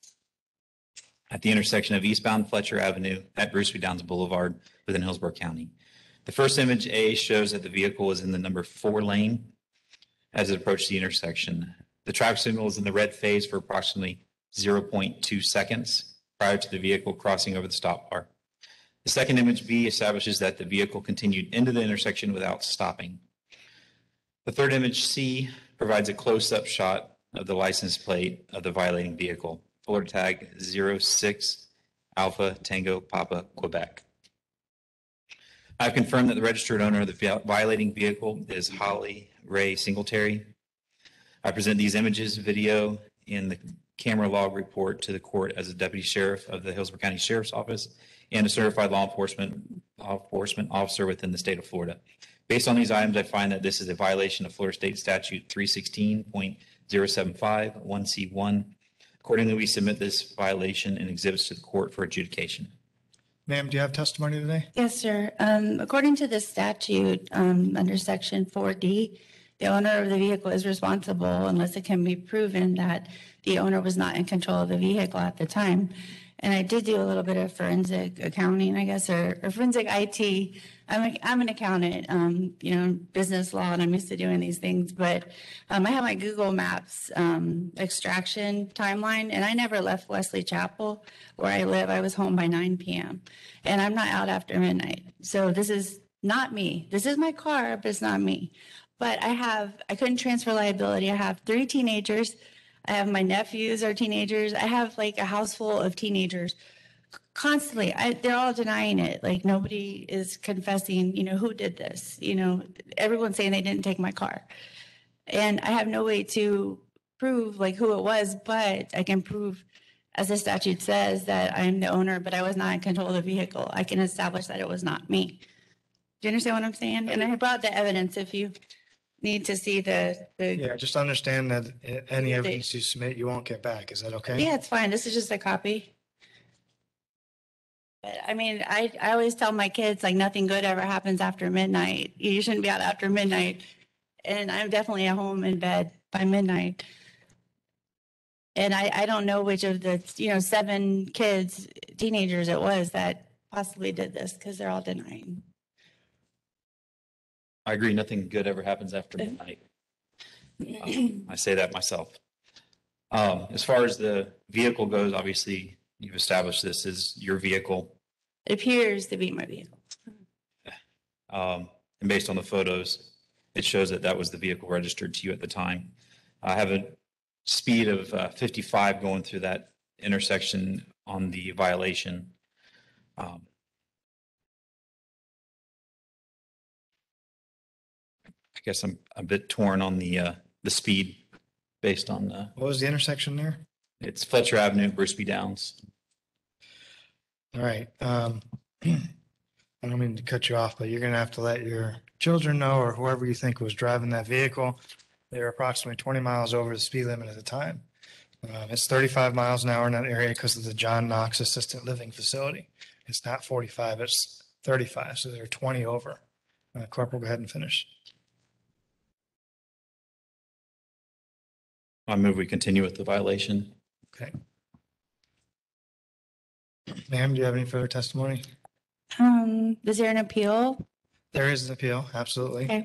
at the intersection of Eastbound Fletcher Avenue at Bruce B. Downs Boulevard within Hillsborough County. The first image A shows that the vehicle is in the number 4 lane as it approached the intersection. The traffic signal is in the red phase for approximately 0.2 seconds prior to the vehicle crossing over the stop bar. The second image B establishes that the vehicle continued into the intersection without stopping. The third image C provides a close-up shot of the license plate of the violating vehicle, Florida tag 06 Alpha Tango Papa Quebec. I've confirmed that the registered owner of the violating vehicle is Holly Ray Singletary. I present these images, video, and the camera log report to the court as a deputy sheriff of the Hillsborough County Sheriff's Office and a certified law enforcement officer within the state of Florida. Based on these items, I find that this is a violation of Florida State Statute 316.075 1C1. Accordingly, we submit this violation and exhibits to the court for adjudication. Ma'am, do you have testimony today? Yes, sir. According to the statute, under section 4D, the owner of the vehicle is responsible unless it can be proven that the owner was not in control of the vehicle at the time. And I did do a little bit of forensic accounting, I guess, or forensic IT. I'm an accountant, business law, and I'm used to doing these things. But I have my Google Maps extraction timeline, and I never left Wesley Chapel where I live. I was home by 9 p.m. and I'm not out after midnight. So this is not me. This is my car, but it's not me. But I couldn't transfer liability. I have 3 teenagers. I have my nephews are teenagers. I have like a house full of teenagers constantly. They're all denying it. Like nobody is confessing, who did this. Everyone's saying they didn't take my car. And I have no way to prove like who it was, but I can prove, as the statute says, that I'm the owner, but I was not in control of the vehicle. I can establish that it was not me. Do you understand what I'm saying? And I brought the evidence if you need to see the Yeah, just understand that any evidence you submit, you won't get back. Is that okay? Yeah, it's fine. This is just a copy. But I mean, I always tell my kids, like, nothing good ever happens after midnight. You shouldn't be out after midnight. And I'm definitely at home in bed by midnight. And I don't know which of the, 7 kids, teenagers it was that possibly did this because they're all denying. I agree. Nothing good ever happens after midnight. I say that myself. As far as the vehicle goes, obviously, you've established this is your vehicle. It appears to be my vehicle. And based on the photos, it shows that that was the vehicle registered to you at the time. I have a speed of 55 going through that intersection on the violation. I guess I'm a bit torn on the speed based on What was the intersection there? it's Fletcher Avenue, Bruce B. Downs. All right. I don't mean to cut you off, but you're going to have to let your children know, or whoever you think was driving that vehicle. They were approximately 20 miles over the speed limit at the time. It's 35 miles an hour in that area because of the John Knox Assisted Living Facility. It's not 45, it's 35. So they're 20 over. Corporal, go ahead and finish. I move we continue with the violation. Okay. Ma'am, do you have any further testimony? Is there an appeal? There is an appeal, absolutely. Okay.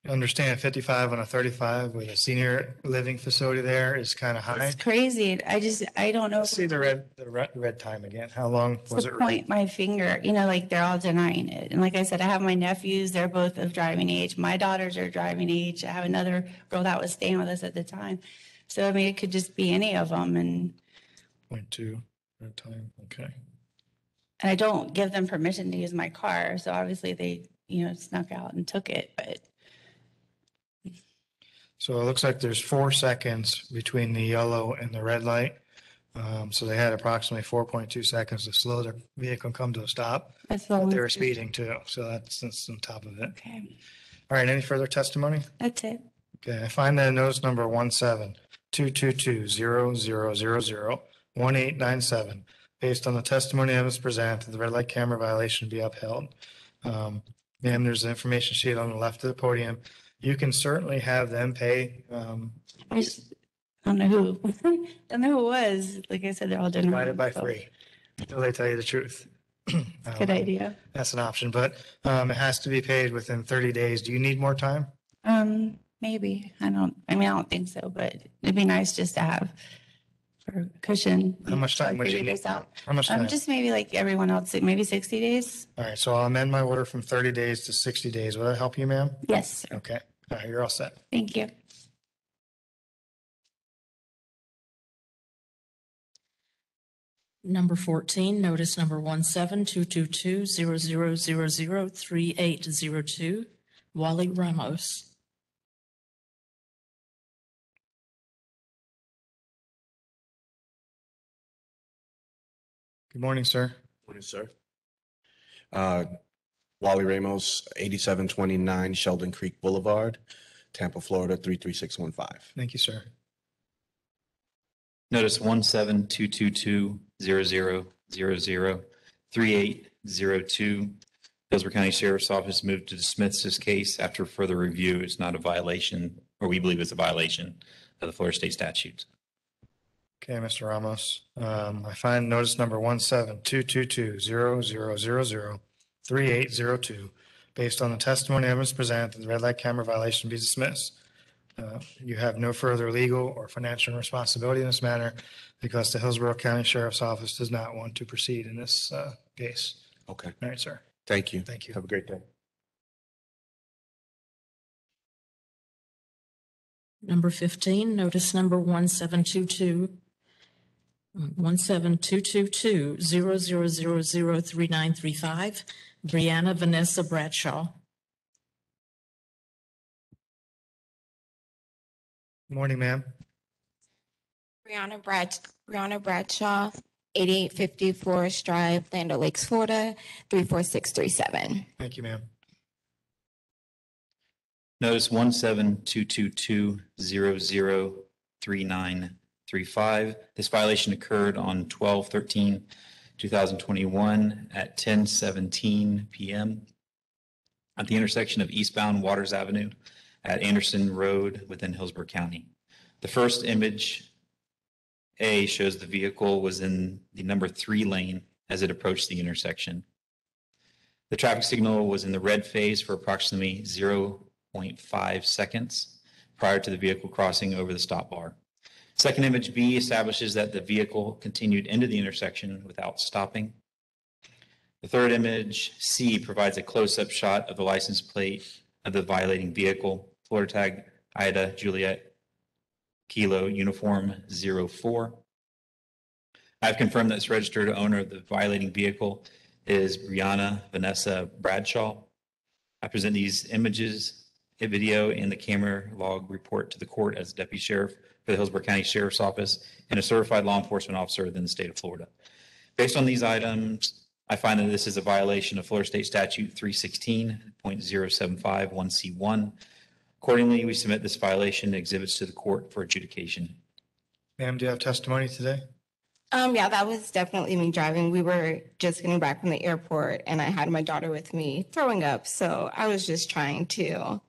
You understand 55 on a 35 with a senior living facility there is kind of high. It's crazy. I don't know. Let's see the red time again. How long was To it? point my finger, like they're all denying it. And like I said, I have my nephews, they're both of driving age. My daughters are driving age. I have another girl that was staying with us at the time. So, I mean, it could just be any of them. And 0.2 red time. Okay. I don't give them permission to use my car. So obviously they, snuck out and took it, but. So it looks like there's 4 seconds between the yellow and the red light. So they had approximately 4.2 seconds to slow their vehicle and come to a stop. That's But they were speeding too. So that's on top of it. Okay, All right. Any further testimony? that's it. Okay. I find that notice number 17-222-0000-1897, based on the testimony that was presented, the red light camera violation be upheld. Ma'am, there's an information sheet on the left of the podium. You can certainly have them pay, I just don't know who, don't know who it was. Like I said, they're all denying. divided by so. 3 until they tell you the truth. Good idea. That's an option, but it has to be paid within 30 days. Do you need more time? Maybe. I don't think so, but it'd be nice just to have for cushion. How much time would you figure need? this out. How much time? Just maybe like everyone else, like maybe 60 days. All right, so I'll amend my order from 30 days to 60 days. Will that help you, ma'am? Yes. Okay, all right, you're all set. Thank you. Number 14, notice number 1722200003802, Wally Ramos. Good morning, sir. Morning, sir. Wally Ramos, 8729 Sheldon Creek Boulevard, Tampa, Florida, 33615. Thank you, sir. Notice 1722200003802. Hillsborough County Sheriff's Office moved to dismiss this case after further review. It's not a violation, or we believe it's a violation of the Florida state statutes. Okay, Mr. Ramos. I find notice number 1722200003802. Based on the testimony evidence presented, that the red light camera violation be dismissed. You have no further legal or financial responsibility in this matter because the Hillsborough County Sheriff's Office does not want to proceed in this case. Okay, All right, sir. thank you. Thank you. Have a great day. Number 15, notice number 1722200003935, Brianna Vanessa Bradshaw. Morning, ma'am. Brianna Bradshaw, 8850 Forest Drive, Land O'Lakes, Florida, 34637. Thank you, ma'am. Notice 17222003935. This violation occurred on 12/13/2021 at 10:17 p.m. at the intersection of Eastbound Waters Avenue at Anderson Road within Hillsborough County. The first image A shows the vehicle was in the number 3 lane as it approached the intersection. The traffic signal was in the red phase for approximately 0.5 seconds prior to the vehicle crossing over the stop bar. Second image B establishes that the vehicle continued into the intersection without stopping. The third image C provides a close-up shot of the license plate of the violating vehicle, Florida tag Ida Juliet Kilo Uniform 04. I've confirmed that this registered owner of the violating vehicle is Brianna Vanessa Bradshaw. I present these images, a video, and the camera log report to the court as Deputy Sheriff for the Hillsborough County Sheriff's Office and a certified law enforcement officer within the state of Florida. Based on these items, I find that this is a violation of Florida State Statute 316.0751C1. Accordingly, we submit this violation exhibits to the court for adjudication. Ma'am, do you have testimony today? Yeah, that was definitely me driving. We were just getting back from the airport and I had my daughter with me throwing up. So I was just trying to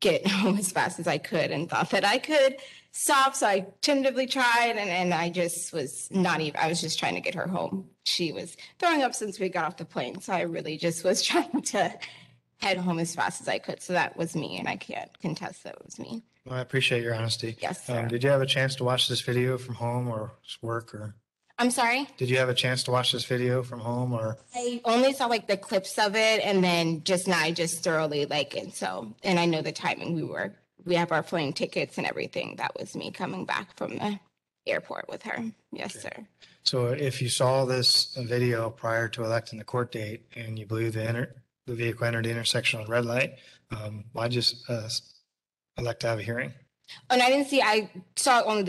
get home as fast as I could and thought that I could stop. So I tentatively tried and I just was not even, I was just trying to get her home. She was throwing up since we got off the plane. So I really just was trying to head home as fast as I could. So that was me and I can't contest that it was me. Well, I appreciate your honesty. Yes, sir. Did you have a chance to watch this video from home or work or? I'm sorry? Did you have a chance to watch this video from home or? I only saw like the clips of it and then just now I just thoroughly like it. So, and I know the timing we have our plane tickets and everything. That was me coming back from the airport with her. Yes, Okay. sir. So if you saw this video prior to electing the court date and you believe the vehicle entered the intersection on red light, why just elect to have a hearing? And I didn't see, I saw only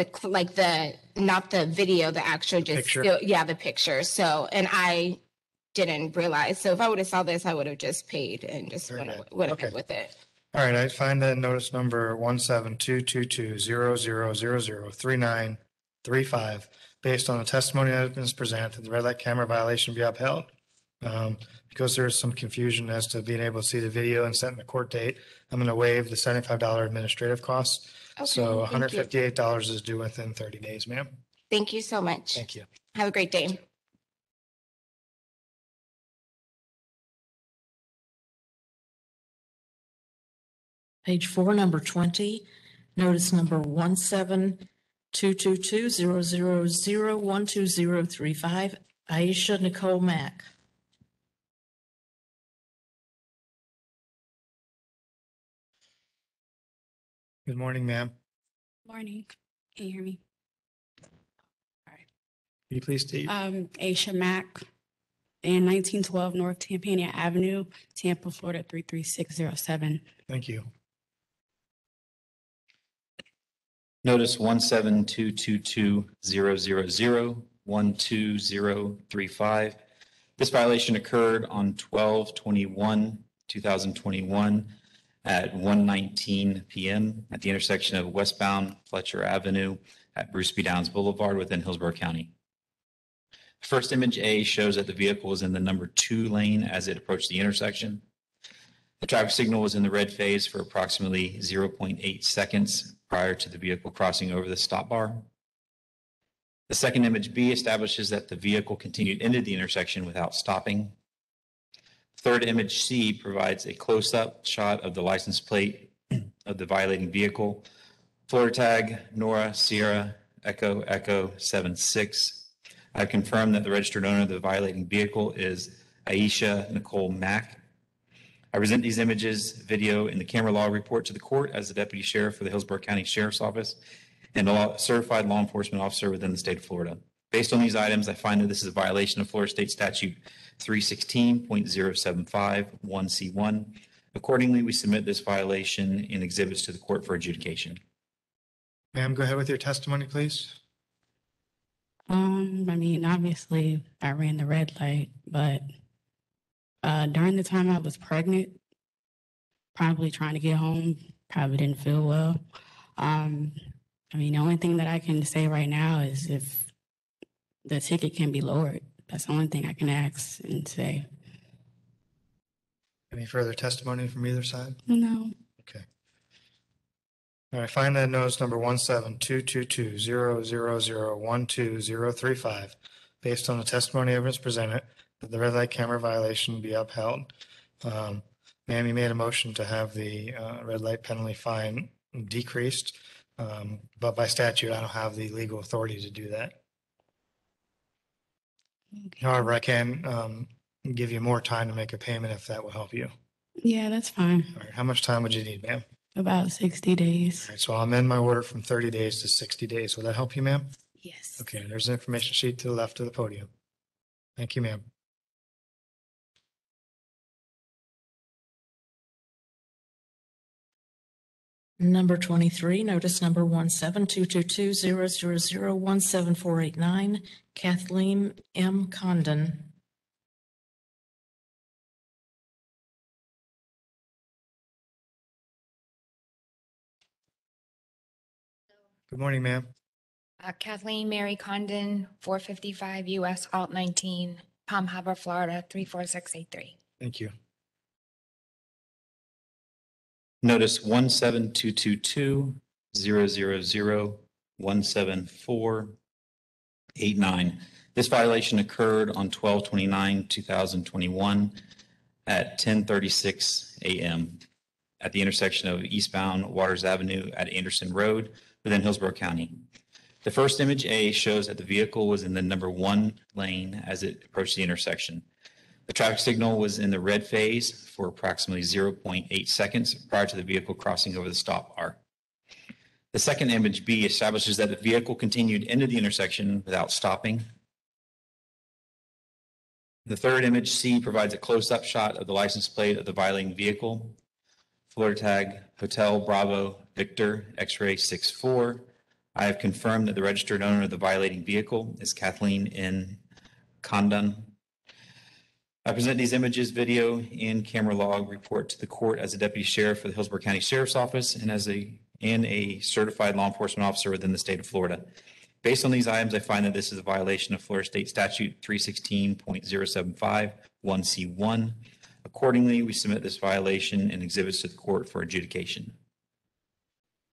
not the video, the actual just, Picture. The picture. So, and I didn't realize. So if I would have saw this, I would have just paid and just Very would good. have Okay. been with it. All right, I find that notice number 1722200003935, based on the testimony that has been presented, the red light camera violation be upheld. Because there's some confusion as to being able to see the video and setting the court date, I'm going to waive the $75 administrative costs. Okay, So thank you. $158 is due within 30 days, ma'am. Thank you so much. Thank you. Have a great day. Page 4, number 20, notice number 1722200012035, Aisha Nicole Mack. Good morning, ma'am. Morning. Can you hear me? Can you please state? Aisha Mack in 1912 North Tampania Avenue, Tampa, Florida 33607. Thank you. Notice 1722200012035. This violation occurred on 12/21/2021 at 1:19 p.m. at the intersection of westbound Fletcher Avenue at Bruce B. Downs Boulevard within Hillsborough County. First image A shows that the vehicle was in the number 2 lane as it approached the intersection. The traffic signal was in the red phase for approximately 0.8 seconds prior to the vehicle crossing over the stop bar. The second image B establishes that the vehicle continued into the intersection without stopping. Third image C provides a close-up shot of the license plate of the violating vehicle. Florida tag Nora Sierra Echo Echo 76. I've confirmed that the registered owner of the violating vehicle is Aisha Nicole Mack. I present these images, video, and the camera log report to the court as the Deputy Sheriff for the Hillsborough County Sheriff's Office and a certified law enforcement officer within the state of Florida. Based on these items, I find that this is a violation of Florida State Statute 316.075 1C1. Accordingly, we submit this violation in exhibits to the court for adjudication. Ma'am, go ahead with your testimony, please. Obviously I ran the red light, but during the time I was pregnant, probably trying to get home, probably didn't feel well. The only thing that I can say right now is if the ticket can be lowered. That's the only thing I can ask and say. Any further testimony from either side? No. Okay. All right, find that notice number 1722200012035, based on the testimony evidence presented, that the red light camera violation be upheld. Ma'am, you made a motion to have the red light penalty fine decreased, but by statute, I don't have the legal authority to do that. Okay. However, I can give you more time to make a payment if that will help you. Yeah, that's fine. All right, how much time would you need, ma'am? About 60 days. All right, so I'll amend my order from 30 days to 60 days. Will that help you, ma'am? Yes. Okay, there's an information sheet to the left of the podium. Thank you, ma'am. Number 23, notice number 1722200017489, Kathleen M. Condon. Good morning, ma'am. Kathleen Mary Condon, 455 US Alt 19, Palm Harbor, Florida, 34683. Thank you. Notice 1722200017489. This violation occurred on 12/29/2021 at 10:36 a.m. at the intersection of Eastbound Waters Avenue at Anderson Road within Hillsborough County. The first image A shows that the vehicle was in the number 1 lane as it approached the intersection. The traffic signal was in the red phase for approximately 0.8 seconds prior to the vehicle crossing over the stop bar. The second image B establishes that the vehicle continued into the intersection without stopping. The third image C provides a close-up shot of the license plate of the violating vehicle. Florida tag Hotel Bravo Victor X-ray 64. I have confirmed that the registered owner of the violating vehicle is Kathleen N. Condon. I present these images, video, and camera log report to the court as a deputy sheriff for the Hillsborough County Sheriff's Office and as a certified law enforcement officer within the state of Florida. Based on these items, I find that this is a violation of Florida State Statute 316.075 1C1. Accordingly, we submit this violation and exhibits to the court for adjudication.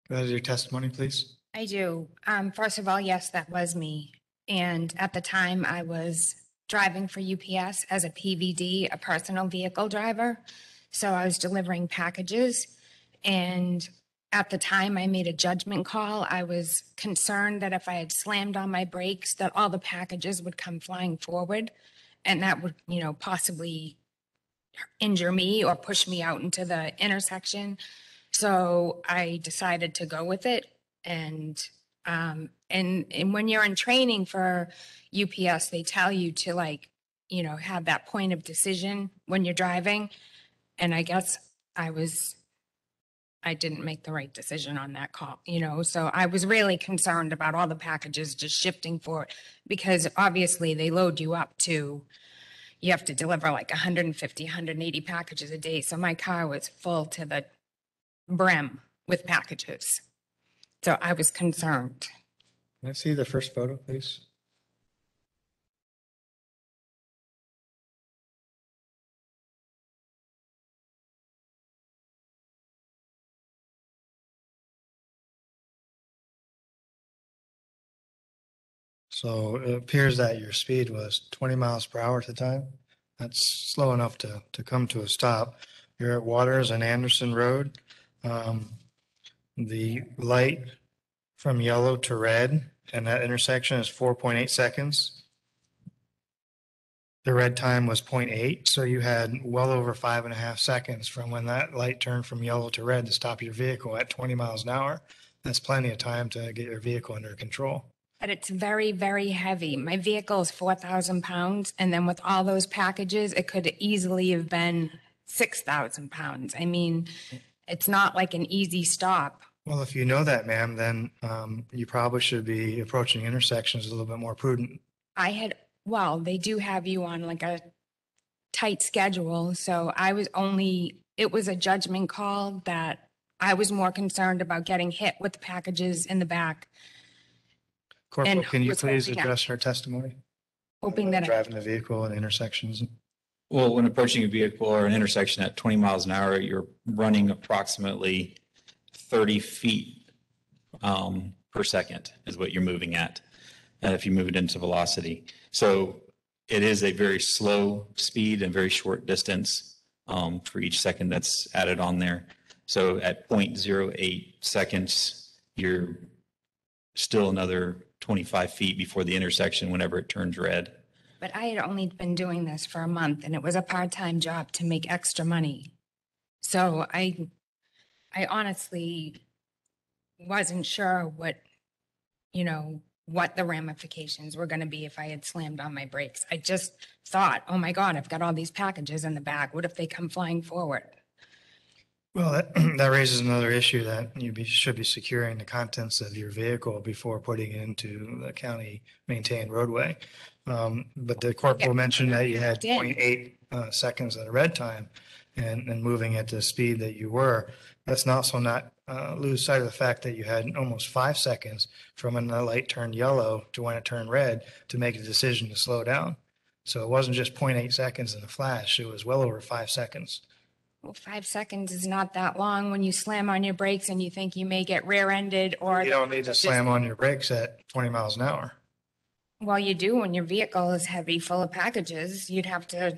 Go ahead with your testimony, please. I do. First of all, yes, that was me. And at the time, I was driving for UPS as a PVD, a personal vehicle driver. So I was delivering packages. And at the time I made a judgment call, I was concerned that if I had slammed on my brakes, that all the packages would come flying forward. And that would, possibly injure me or push me out into the intersection. So I decided to go with it. And when you're in training for UPS, they tell you to have that point of decision when you're driving. And I guess I didn't make the right decision on that call, so I was really concerned about all the packages just shifting forward, because obviously they load you up to, you have to deliver like 150, 180 packages a day. So my car was full to the brim with packages. So I was concerned. Can I see the first photo, please? So it appears that your speed was 20 miles per hour at the time. That's slow enough to come to a stop. You're at Waters and Anderson Road. The light from yellow to red and that intersection is 4.8 seconds. The red time was 0.8, so you had well over 5.5 seconds from when that light turned from yellow to red to stop your vehicle at 20 miles an hour. That's plenty of time to get your vehicle under control. But it's very, very heavy. My vehicle is 4,000 pounds. And then with all those packages, it could easily have been 6,000 pounds. I mean, it's not like an easy stop. Well, if you know that, ma'am, then you probably should be approaching intersections a little bit more prudent. They do have you on like a tight schedule. So it was a judgment call that I was more concerned about getting hit with the packages in the back. Corporal, can you was please hoping address her testimony? Hoping that Driving the vehicle in intersections. Well, when approaching a vehicle or an intersection at 20 miles an hour, you're running approximately 30 feet per second is what you're moving at if you move it into velocity. So it is a very slow speed and very short distance for each second that's added on there. So at 0.08 seconds, you're still another 25 feet before the intersection whenever it turns red. But I had only been doing this for a month, and it was a part-time job to make extra money. So I honestly wasn't sure what the ramifications were going to be if I had slammed on my brakes. I just thought, oh my God, I've got all these packages in the back. What if they come flying forward? Well, that raises another issue that should be securing the contents of your vehicle before putting it into the county maintained roadway. But the corporal mentioned that you had 0.8 seconds at a red time and moving at the speed that you were. Let's also not lose sight of the fact that you had almost 5 seconds from when the light turned yellow to when it turned red to make a decision to slow down. So it wasn't just 0.8 seconds in a flash. It was well over 5 seconds. Well, 5 seconds is not that long when you slam on your brakes and you think you may get rear-ended or... You don't need to slam on your brakes at 20 miles an hour. Well, you do when your vehicle is heavy, full of packages. You'd have to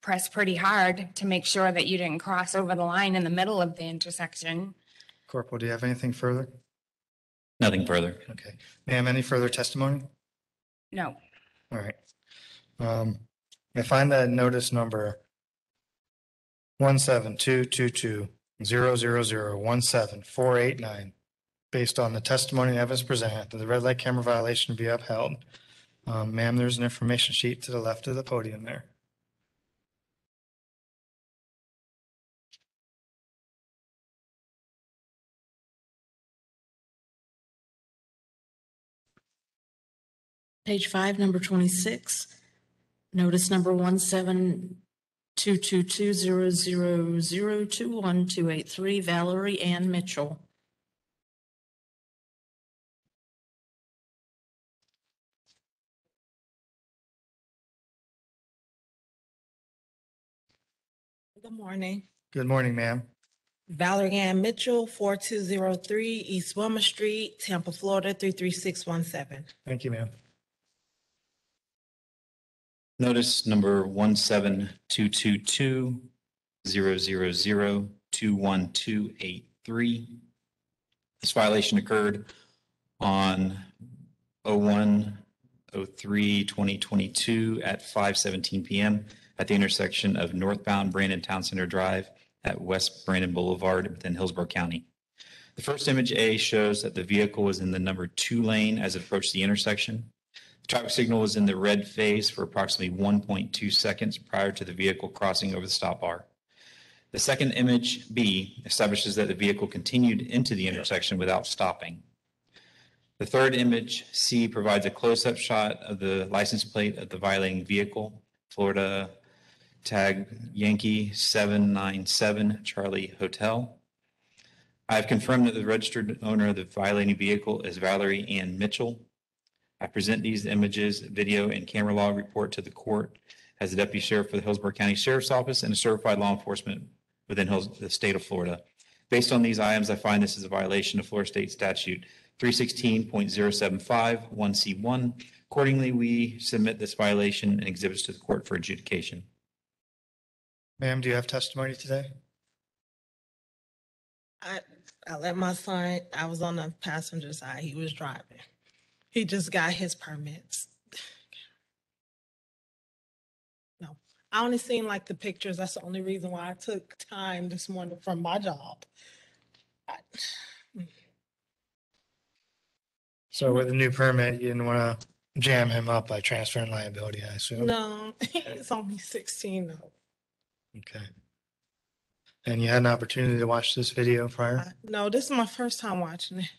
press pretty hard to make sure that you didn't cross over the line in the middle of the intersection. Corporal, do you have anything further? Nothing further. Okay. Ma'am, any further testimony? No. All right. I find that notice number 1722200017489, based on the testimony and evidence presented, that the red light camera violation be upheld. Ma'am, there's an information sheet to the left of the podium there. Page 5, number 26. Notice number 1722200021283, Valerie Ann Mitchell. Good morning. Good morning, ma'am. Valerie Ann Mitchell, 4203 East Wilma Street, Tampa, Florida, 33617. Thank you, ma'am. Notice number 1722200021228. 3. This violation occurred on 01/03/2022 at 5:17 p.m. at the intersection of northbound Brandon Town Center Drive at West Brandon Boulevard within Hillsborough County. The first image A shows that the vehicle was in the number 2 lane as it approached the intersection. The traffic signal was in the red phase for approximately 1.2 seconds prior to the vehicle crossing over the stop bar. The second image B establishes that the vehicle continued into the intersection without stopping. The third image C provides a close-up shot of the license plate of the violating vehicle, Florida tag Yankee 797 Charlie Hotel. I have confirmed that the registered owner of the violating vehicle is Valerie Ann Mitchell. I present these images, video, and camera log report to the court as the Deputy Sheriff for the Hillsborough County Sheriff's Office and a certified law enforcement within the state of Florida. Based on these items, I find this is a violation of Florida State Statute 316.075 1C1. Accordingly, we submit this violation and exhibits to the court for adjudication. Ma'am, do you have testimony today? I let my son, I was on the passenger side, he was driving. He just got his permits. No, I only seen like the pictures. That's the only reason why I took time this morning from my job. So with a new permit, you didn't want to jam him up by transferring liability, I assume? No, he's only 16 though. Okay. And you had an opportunity to watch this video prior? No, this is my first time watching it.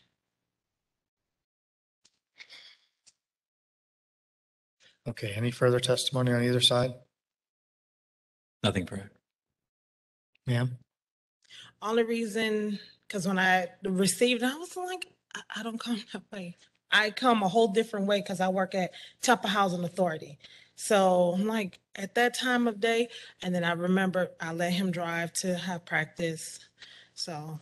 Okay, any further testimony on either side? Nothing prior. Ma'am? Only reason, because when I received it, I was like, I don't come that way. I come a whole different way because I work at Temple Housing Authority. So I'm like, at that time of day, and then I remember I let him drive to have practice. So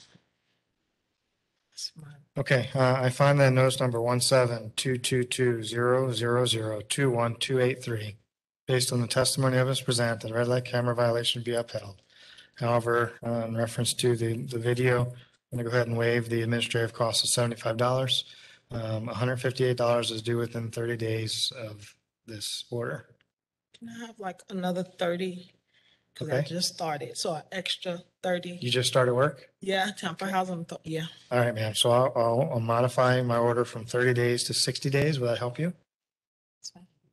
that's my. Okay, I find that notice number 1722200002123, based on the testimony of us present, that a red light camera violation be upheld. However, in reference to the video, I'm going to go ahead and waive the administrative cost of $75. $158 is due within 30 days of this order. Can I have like another 30? Because I Okay. just started, so an extra 30. You just started work? Yeah, Temple Housing, yeah. All right, ma'am. So I'll modify my order from 30 days to 60 days. Will that help you?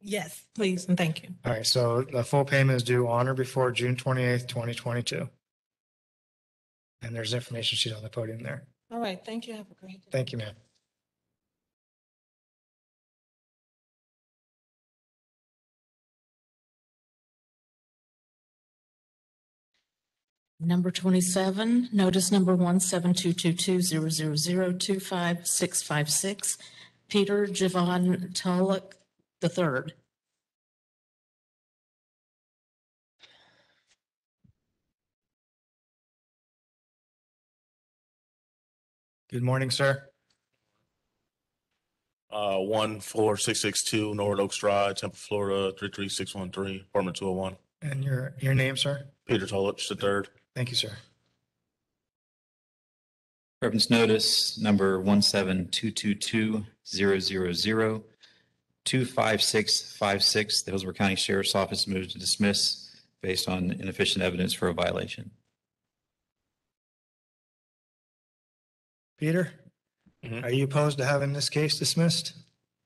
Yes, please, and thank you. All right, so the full payment is due on or before June 28th, 2022. And there's information sheet on the podium there. All right, thank you. Have a great day. Thank you, ma'am. Number 27, notice number 1722200025656, Peter Javon Tulloch III. Good morning, sir. 14662 Norwood Oaks Drive, Temple, Florida, 33613, apartment 201. And your name, sir? Peter Tulloch, the third. Thank you, sir. Reference notice number 1722200025656. The Hillsborough County Sheriff's Office moves to dismiss based on inefficient evidence for a violation. Peter, are you opposed to having this case dismissed?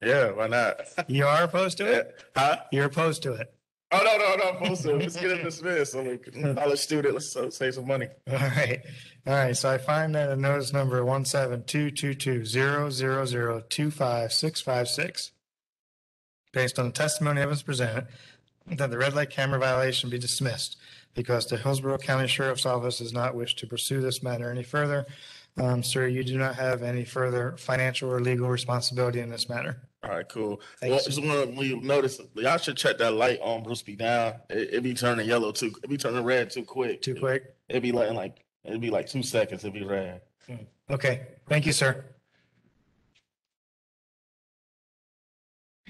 Yeah, why not? You are opposed to it? Huh? You're opposed to it? Oh, no, I'm opposed to it. Let's get it dismissed. I'm a college student. Let's save some money. All right. All right. So I find that a notice number 1722200025656, based on the testimony evidence presented, that the red light camera violation be dismissed because the Hillsborough County Sheriff's Office does not wish to pursue this matter any further. Sir, you do not have any further financial or legal responsibility in this matter. All right, cool. Thank Well, you. just want to notice, y'all should check that light on Bruce B down. It be turning yellow too. It be turning red too quick. Too quick? It'd be like 2 seconds. It'd be red. Okay. Thank you, sir.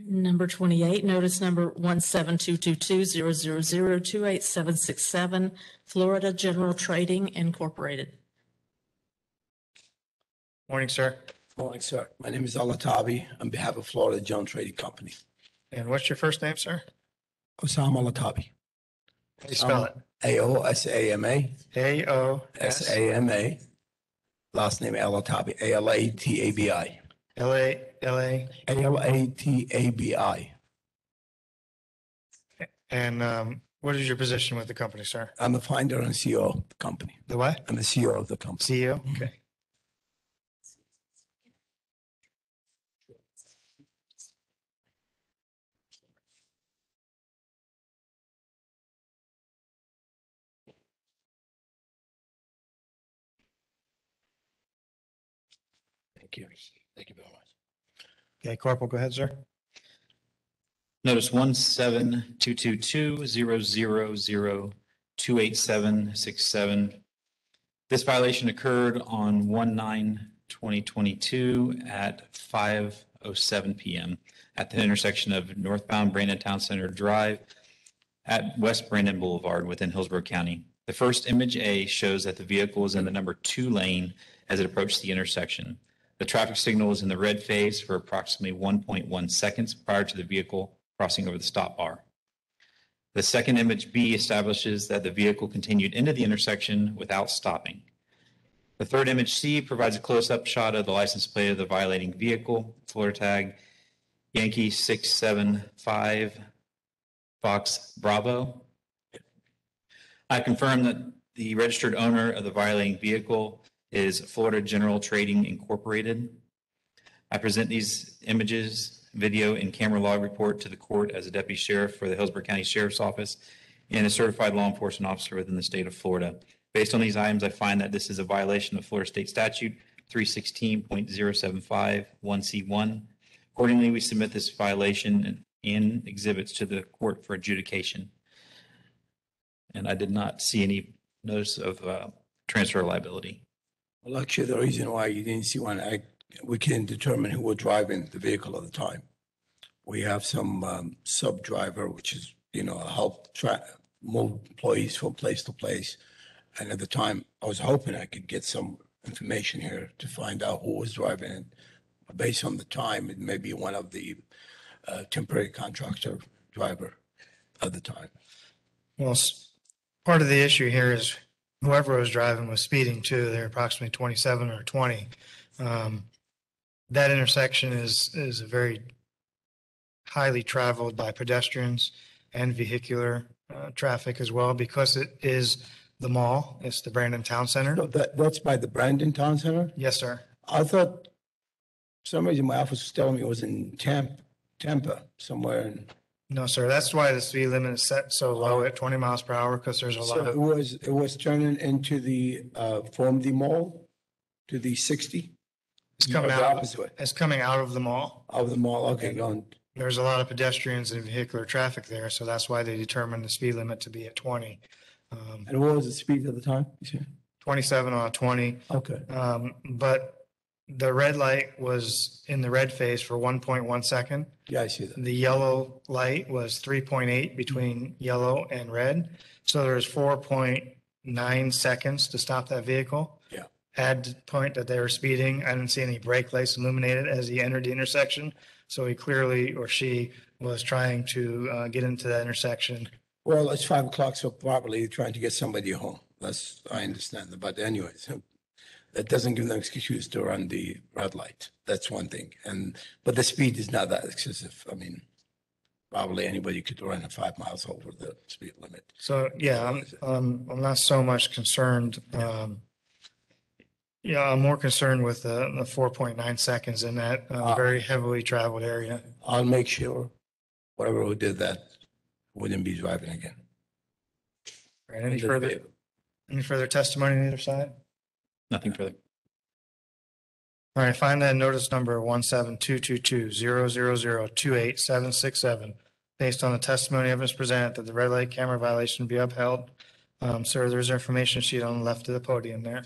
Number 28, notice number 1722200028767, Florida General Trading Incorporated. Morning, sir. Morning, sir. My name is Alatabi on behalf of Florida Jones Trading Company. And what's your first name, sir? Osama Alatabi. How do you spell it? AOSAMA. AOS. SAMA. Last name Alatabi. ALATABI. LA. ALATABI. And what is your position with the company, sir? I'm the founder and CEO of the company. The what? I'm the CEO of the company. CEO? Okay. Thank you. Thank you very much. Okay, Corporal, go ahead, sir. Notice 1722200028767. This violation occurred on 1/9/2022 at 5:07 p.m. at the intersection of northbound Brandon Town Center Drive at West Brandon Boulevard within Hillsborough County. The first image A shows that the vehicle is in the number 2 lane as it approached the intersection. The traffic signal is in the red phase for approximately 1.1 seconds prior to the vehicle crossing over the stop bar. The second image B establishes that the vehicle continued into the intersection without stopping. The third image C provides a close-up shot of the license plate of the violating vehicle, Florida tag Yankee 675 Fox Bravo. I confirm that the registered owner of the violating vehicle is Florida General Trading Incorporated. I present these images, video, and camera log report to the court as a deputy sheriff for the Hillsborough County Sheriff's Office and a certified law enforcement officer within the state of Florida. Based on these items, I find that this is a violation of Florida State Statute 316.075 1C1. Accordingly, we submit this violation and exhibits to the court for adjudication. And I did not see any notice of transfer liability. Well, actually, the reason why you didn't see one, we can determine who was driving the vehicle at the time. We have some sub-driver, which is, help move employees from place to place. And at the time, I was hoping I could get some information here to find out who was driving it. Based on the time, it may be one of the temporary contractor driver at the time. Well, part of the issue here is whoever was driving was speeding too. They're approximately 27 or 20. That intersection is a very highly traveled by pedestrians and vehicular traffic as well, because it is the mall. It's the Brandon Town Center. So that's by the Brandon Town Center? Yes, sir. I thought, for some reason my office was telling me it was in Tampa, somewhere in. No, sir. That's why the speed limit is set so low at 20 miles per hour, because there's a lot of. It was turning into from the mall to the 60? It's coming The out. opposite way. It's coming out of the mall. Out of the mall, okay, going. There's a lot of pedestrians and vehicular traffic there, so that's why they determined the speed limit to be at 20. And what was the speed at the time? 27 on a 20. Okay. But the red light was in the red phase for 1.1 second. Yeah, I see that. The yellow light was 3.8 between yellow and red. So there's 4.9 seconds to stop that vehicle. Yeah. At the point that they were speeding, I didn't see any brake lights illuminated as he entered the intersection. So he clearly, or she, was trying to get into that intersection. Well, it's 5 o'clock, so probably trying to get somebody home. I understand. But anyways, that doesn't give them excuse to run the red light. That's one thing. But the speed is not that excessive. I mean, probably anybody could run 5 miles over the speed limit. So, yeah, I'm not so much concerned. I'm more concerned with the 4.9 seconds in that very heavily traveled area. I'll make sure whoever who did that wouldn't be driving again. All right, any further testimony on either side? Nothing further. All right, find that notice number 1722200028767, based on the testimony evidence presented that the red light camera violation be upheld. Sir, there's an information sheet on the left of the podium there.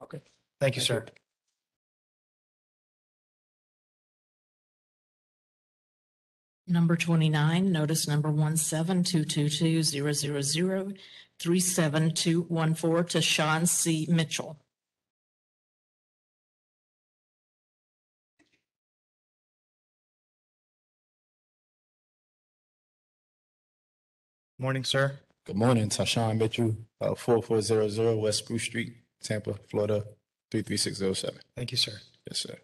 Okay. Thank you, sir. Number 29, notice number 1722200037214 to Sean C. Mitchell. Morning, sir. Good morning, Tashawn Mitchell, 4400 West Spruce Street, Tampa, Florida, 33607. Thank you, sir. Yes, sir.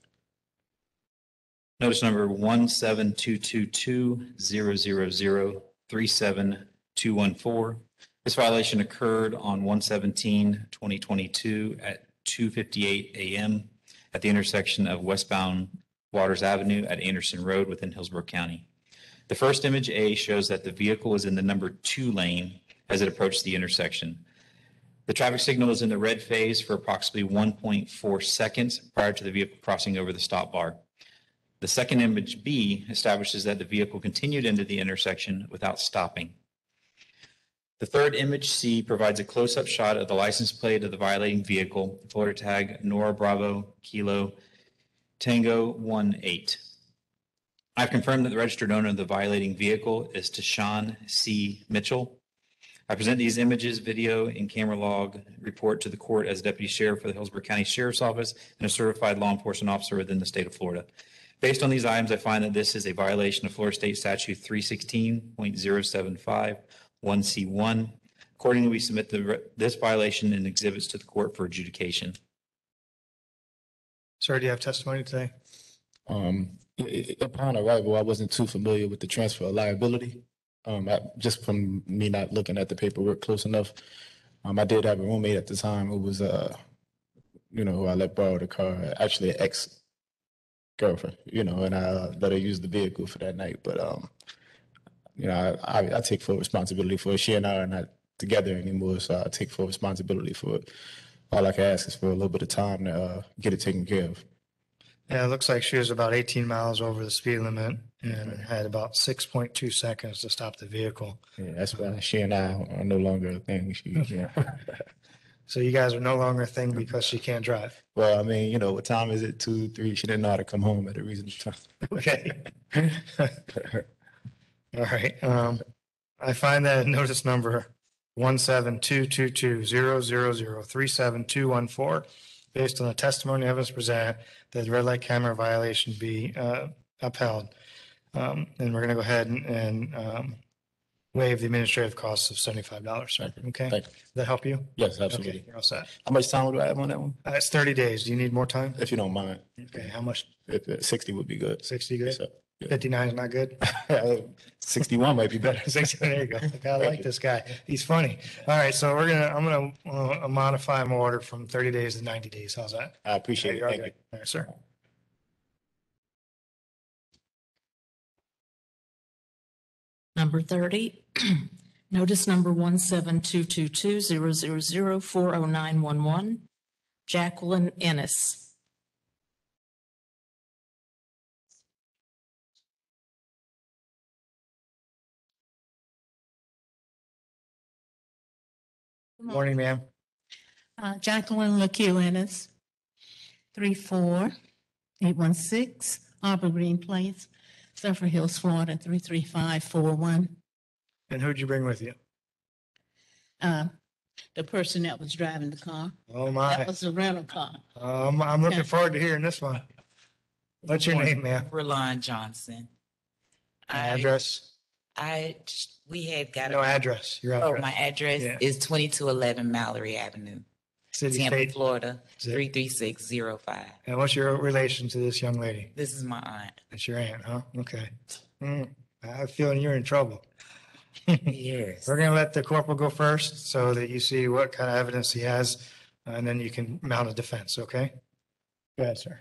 Notice number 17222-000-37214. This violation occurred on 1/17/2022 at 2:58 a.m. at the intersection of westbound Waters Avenue at Anderson Road within Hillsborough County. The first image A shows that the vehicle is in the number 2 lane as it approached the intersection. The traffic signal is in the red phase for approximately 1.4 seconds prior to the vehicle crossing over the stop bar. The second image B establishes that the vehicle continued into the intersection without stopping. The third image C provides a close-up shot of the license plate of the violating vehicle, Florida tag Nora Bravo Kilo Tango 18. I've confirmed that the registered owner of the violating vehicle is Tashawn C. Mitchell. I present these images, video, and camera log report to the court as Deputy Sheriff for the Hillsborough County Sheriff's Office and a certified law enforcement officer within the state of Florida. Based on these items, I find that this is a violation of Florida State Statute 316.075 1C1. Accordingly, we submit this violation in exhibits to the court for adjudication. Sir, do you have testimony today? Upon arrival, I wasn't too familiar with the transfer of liability. Just from me not looking at the paperwork close enough. I did have a roommate at the time who was, who I let borrow the car, actually an ex-girlfriend, and I let her use the vehicle for that night. But, I take full responsibility for it. She and I are not together anymore, so I take full responsibility for it. All I can ask is for a little bit of time to get it taken care of. Yeah, it looks like she was about 18 miles over the speed limit and had about 6.2 seconds to stop the vehicle. Yeah, that's why she and I are no longer a thing. So you guys are no longer a thing because she can't drive. Well, I mean, what time is it? 2, 3. She didn't know how to come home at a reasonable time. Okay. All right. I find that notice number 1722200037214, based on the testimony and evidence presented, that the red light camera violation be upheld. And we're going to go ahead and waive the administrative costs of $75, sir. Okay? Thank you. Does that help you? Yes, absolutely. Okay, you're all set. How much time would I have on that one? It's 30 days. Do you need more time? If you don't mind. Okay, how much? 60 would be good. 60 good? Yes, sir. 59 is not good? 61 might be better. 60, there you go. I like this guy. He's funny. All right, so I'm gonna modify my order from 30 days to 90 days. How's that? I appreciate it. All Thank right, you. all right, sir. Number 30, notice number 17222-000-40911, Jacqueline Ennis. Good morning, ma'am. Jacqueline LaQ Ennis, 34816 Arbor Green Place, Sulphur Hills, Florida, 33541. And who'd you bring with you? The person that was driving the car. Oh, my. That was a rental car. I'm looking forward to hearing this one. What's your name, ma'am? Rolon Johnson. Address? We had got. No address. Your Oh, address. my address Yeah. is 2211 Mallory Avenue, City, Tampa, state? Florida, Is it- 33605. And what's your relation to this young lady? This is my aunt. That's your aunt, huh? Okay. I have a feeling you're in trouble. Yes. We're going to let the corporal go first so that you see what kind of evidence he has, and then you can mount a defense, okay? Go ahead, sir.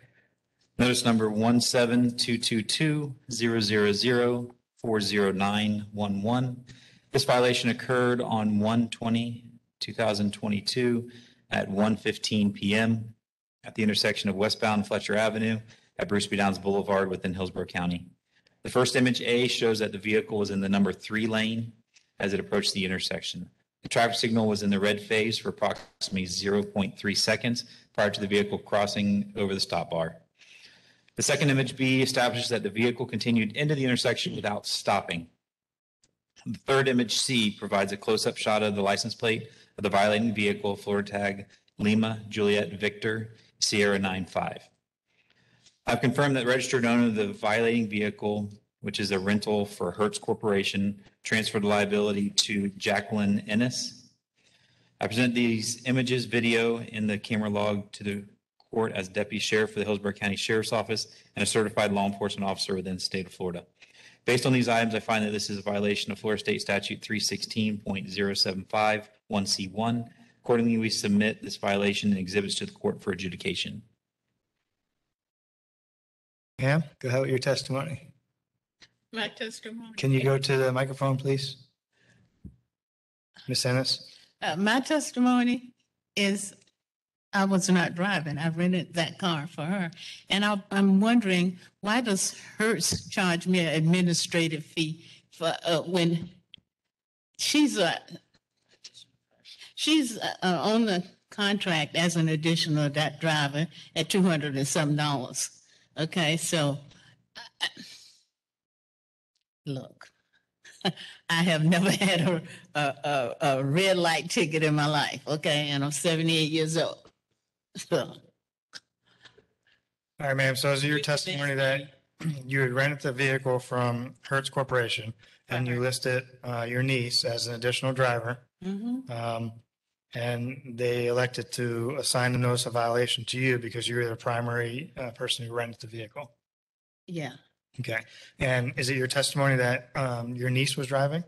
Notice number 17222-000-40911. This violation occurred on 1/20/2022 at 1:15 p.m. at the intersection of westbound Fletcher Avenue at Bruce B. Downs Boulevard within Hillsborough County. The first image A shows that the vehicle was in the number 3 lane as it approached the intersection. The traffic signal was in the red phase for approximately 0.3 seconds prior to the vehicle crossing over the stop bar. The second image B establishes that the vehicle continued into the intersection without stopping. The third image C provides a close-up shot of the license plate of the violating vehicle, Florida tag Lima Juliet Victor Sierra 95. I've confirmed that the registered owner of the violating vehicle which is a rental for Hertz Corporation, transferred liability to Jacqueline Ennis. I present these images, video, and the camera log to the court as Deputy Sheriff for the Hillsborough County Sheriff's Office and a certified law enforcement officer within the state of Florida. Based on these items, I find that this is a violation of Florida State Statute 316.075 1C1. Accordingly, we submit this violation and exhibits to the court for adjudication. Ma'am, go ahead with your testimony. My testimony. Can you go to the microphone, please? Ms. Ennis? My testimony is I was not driving. I rented that car for her. And I'm wondering, why does Hertz charge me an administrative fee for when she's on the contract as an additional driver at $200 and some dollars. Okay, so look, I have never had a red light ticket in my life. Okay, and I'm 78 years old. So, All right, ma'am. So is it your testimony that you had rented the vehicle from Hertz Corporation and you listed your niece as an additional driver? And they elected to assign a notice of violation to you because you were the primary person who rented the vehicle? yeah. Okay. And is it your testimony that your niece was driving?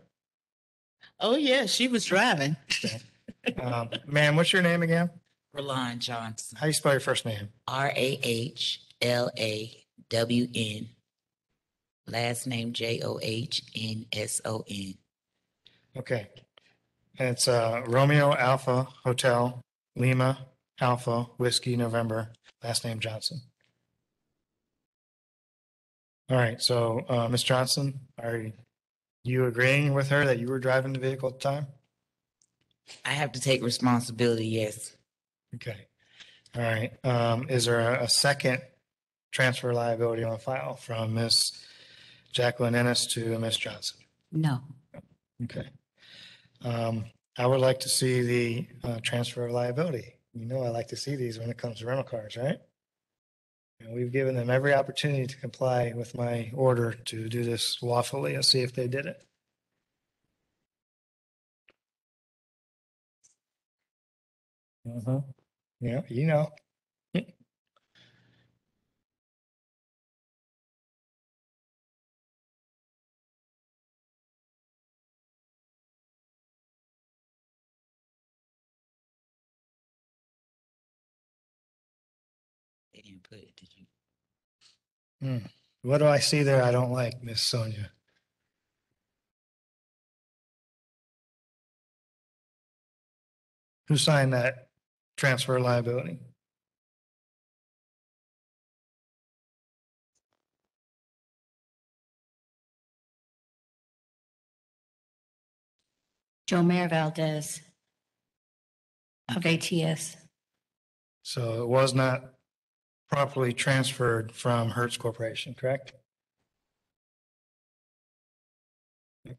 Oh, yeah, she was driving. Okay. Ma'am, what's your name again? Rolon Johnson. How do you spell your first name? RAHLAWN. Last name JOHNSON. Okay. And it's Romeo Alpha Hotel, Lima Alpha Whiskey November, last name Johnson. All right. So, Ms. Johnson, are you agreeing with her that you were driving the vehicle at the time? I have to take responsibility, yes. Okay. All right. Is there a second transfer liability on file from Ms. Jacqueline Ennis to Ms. Johnson? No. Okay. I would like to see the transfer of liability. You know, I like to see these when it comes to rental cars, right? And we've given them every opportunity to comply with my order to do this lawfully. Let's see if they did it. Yeah, you know. They didn't put it, did you? What do I see there I don't like, Miss Sonia? Who signed that transfer liability? Joe Mayor Valdez of ATS. So it was not properly transferred from Hertz Corporation, correct?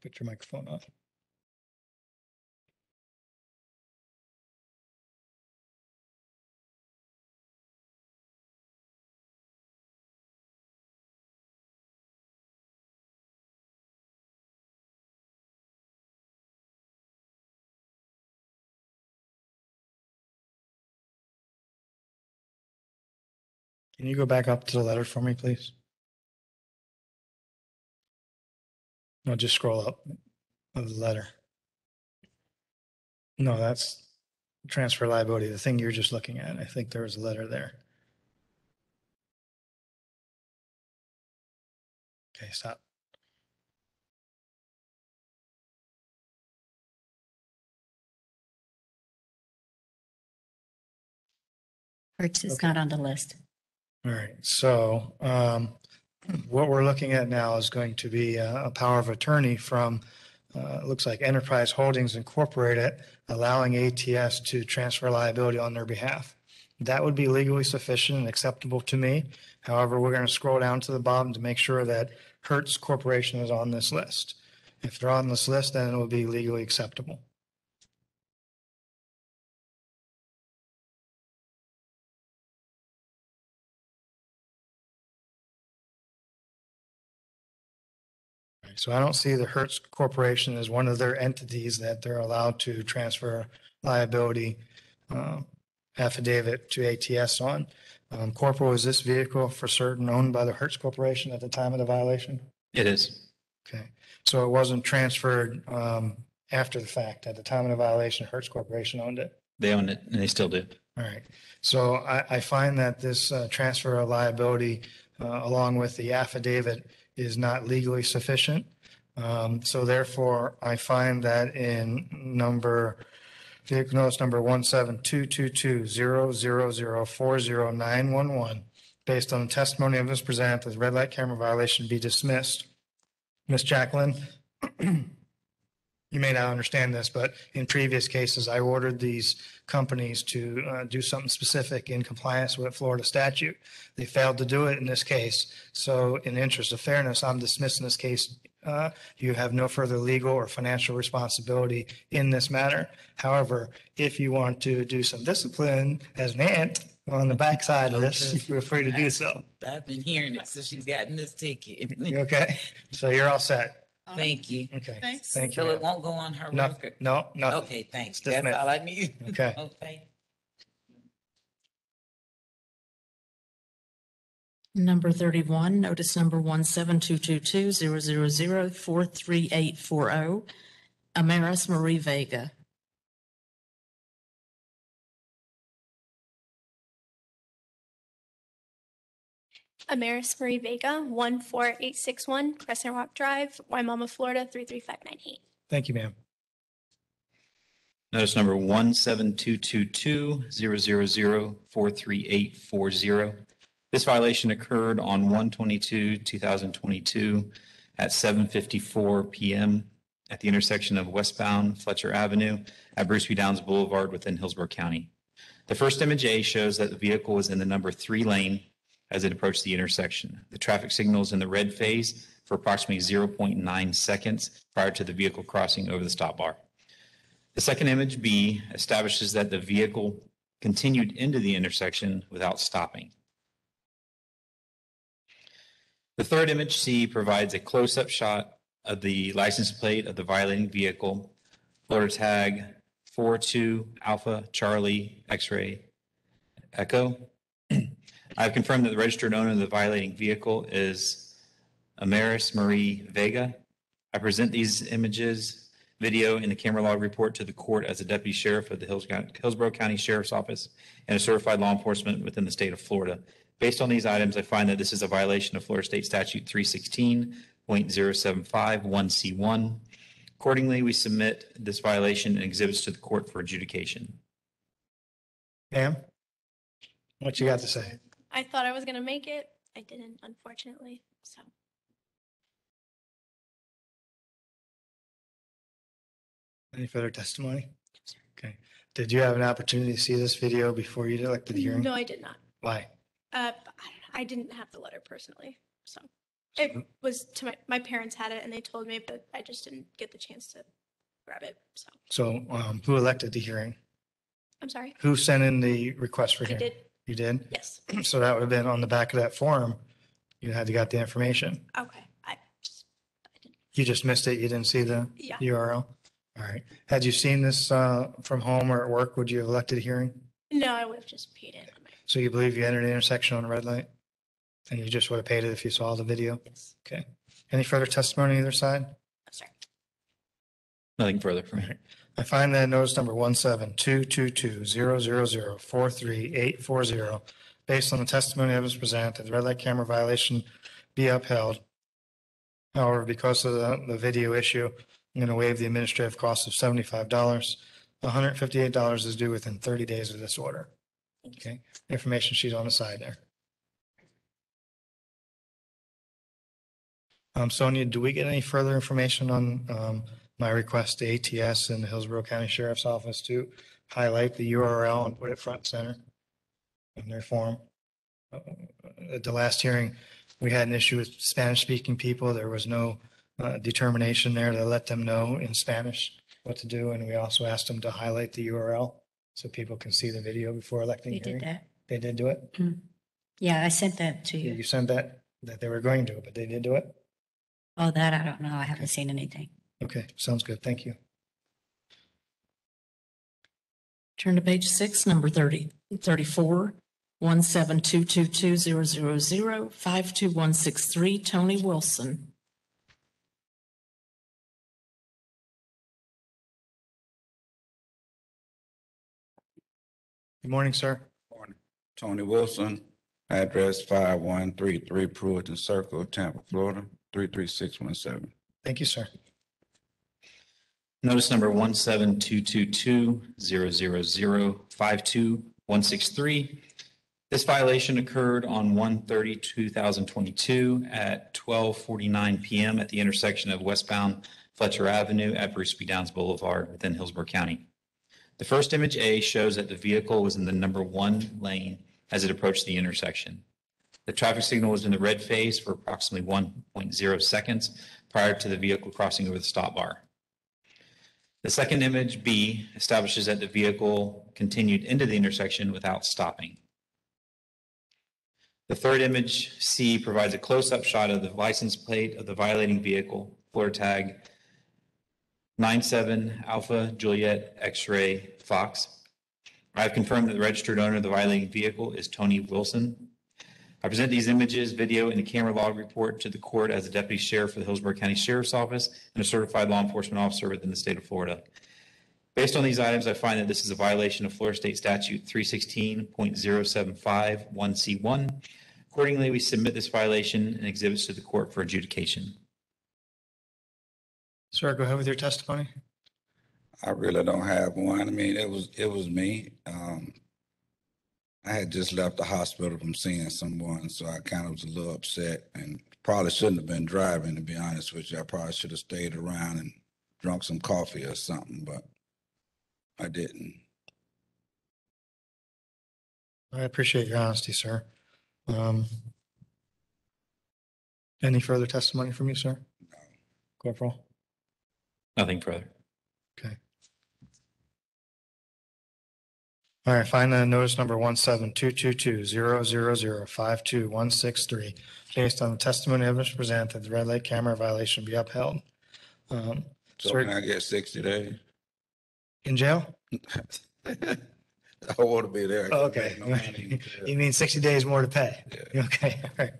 Put your microphone on. Can you go back up to the letter for me, please? No, just scroll up of the letter. No, that's transfer liability, the thing you're just looking at. I think there was a letter there. Okay, stop. Hertz is not on the list. All right, so what we're looking at now is going to be a power of attorney from, it looks like Enterprise Holdings Incorporated, allowing ATS to transfer liability on their behalf. That would be legally sufficient and acceptable to me. However, we're going to scroll down to the bottom to make sure that Hertz Corporation is on this list. If they're on this list, then it will be legally acceptable. So I don't see the Hertz Corporation as one of their entities that they're allowed to transfer liability affidavit to ATS on. Corporal, is this vehicle for certain owned by the Hertz Corporation at the time of the violation? It is. Okay, so it wasn't transferred after the fact. At the time of the violation, Hertz Corporation owned it. They own it and they still do. All right. So I find that this transfer of liability, along with the affidavit, is not legally sufficient. So therefore, I find that in vehicle notice number 1722200040911, based on the testimony of this present, this red light camera violation be dismissed. Ms. Jacqueline, you may not understand this, but in previous cases, I ordered these companies to do something specific in compliance with Florida statute. They failed to do it in this case. So in the interest of fairness, I'm dismissing this case. You have no further legal or financial responsibility in this matter. However, if you want to do some discipline as an aunt on the backside of this, feel free to do so. I've been hearing it since she's gotten this ticket. Okay, so you're all set. Thank you. Okay, Thanks. thank you. So it won't go on her No, record? no, nothing. Okay, thanks. It's That's dismissed. all I need. Okay. Okay. Number 31, notice number 17222-000-43840, Amaris Marie Vega. Amaris Marie Vega, 14861 Crescent Rock Drive, Waimama, Florida, 33598. Thank you, ma'am. Notice number 17222-000-43840. This violation occurred on 1/22/2022 at 7:54 p.m. at the intersection of Westbound Fletcher Avenue at Bruce B. Downs Boulevard within Hillsborough County. The first image A shows that the vehicle was in the number 3 lane as it approached the intersection. The traffic signal is in the red phase for approximately 0.9 seconds prior to the vehicle crossing over the stop bar. The second image B establishes that the vehicle continued into the intersection without stopping. The third image C provides a close-up shot of the license plate of the violating vehicle, Florida tag 42 Alpha Charlie X-ray Echo. I have confirmed that the registered owner of the violating vehicle is Amaris Marie Vega. I present these images, video, and the camera log report to the court as a deputy sheriff of the Hillsborough County Sheriff's Office and a certified law enforcement within the state of Florida. Based on these items, I find that this is a violation of Florida State Statute 316.075-1C1. Accordingly, we submit this violation and exhibits to the court for adjudication. Ma'am, what you got to say? I thought I was going to make it. I didn't, unfortunately. So Any further testimony? Okay. Did you have an opportunity to see this video before you elected the hearing? no, I did not. Why? I don't know. I didn't have the letter personally. So it was to my parents had it and they told me, but I just didn't get the chance to grab it. So Who elected the hearing? I'm sorry. Who sent in the request for I hearing? did. You did? Yes. So that would have been on the back of that form. You had to got the information. Okay. You just missed it. You didn't see the Yeah. URL? All right. Had you seen this from home or at work, would you have elected a hearing? No, I would have just paid it. So you believe you entered the intersection on a red light? And you just would have paid it if you saw the video? Yes. Okay. Any further testimony on either side? Nothing further from me. I find that notice number 1722200043840, based on the testimony that was presented, that the red light camera violation be upheld. However, because of the video issue, I'm going to waive the administrative cost of $75. $158 is due within 30 days of this order. Okay. Information sheet on the side there. Sonia, do we get any further information on my request to ATS and the Hillsborough County Sheriff's Office to highlight the URL and put it front and center in their form? At the last hearing, we had an issue with Spanish-speaking people. There was no determination there to let them know in Spanish what to do, and we also asked them to highlight the URL so people can see the video before electing. They did that. They did do it? Yeah, I sent that to you. You sent that they were going to, but they did do it? Oh, that I don't know. I haven't seen anything. Okay, sounds good. Thank you. Turn to page 6, number 34, 1722200052163, Tony Wilson. Good morning, sir. Tony Wilson, address 5133 Pruitt Circle, Tampa, Florida, 33617. Thank you, sir. Notice number 1722200052163. This violation occurred on 1/30/2022 at 12:49 p.m. at the intersection of westbound Fletcher Avenue at Bruce B. Downs Boulevard within Hillsborough County. The first image A shows that the vehicle was in the number 1 lane as it approached the intersection. The traffic signal was in the red phase for approximately 1.0 seconds prior to the vehicle crossing over the stop bar. The second image, B, establishes that the vehicle continued into the intersection without stopping. The third image, C, provides a close-up shot of the license plate of the violating vehicle, Florida tag 97 Alpha Juliet X-ray Fox. I have confirmed that the registered owner of the violating vehicle is Tony Wilson. I present these images, video, and a camera log report to the court as a deputy sheriff for the Hillsborough County Sheriff's Office and a certified law enforcement officer within the state of Florida. Based on these items, I find that this is a violation of Florida State Statute 316.0751C1. Accordingly, we submit this violation and exhibits to the court for adjudication. Sir, go ahead with your testimony. I really don't have one. I mean, it was me. I had just left the hospital from seeing someone, so I kind of was a little upset and probably shouldn't have been driving, to be honest with you. I probably should have stayed around and drunk some coffee or something, but I didn't. I appreciate your honesty, sir. Any further testimony from you, sir? No. Corporal? Nothing further. Okay. All right, find the notice number 1722200052163, based on the testimony evidence presented that the red light camera violation be upheld. So Sir, can I get 60 days? in jail? I want to be there. Okay. You mean 60 days more to pay? Yeah. Okay, all right.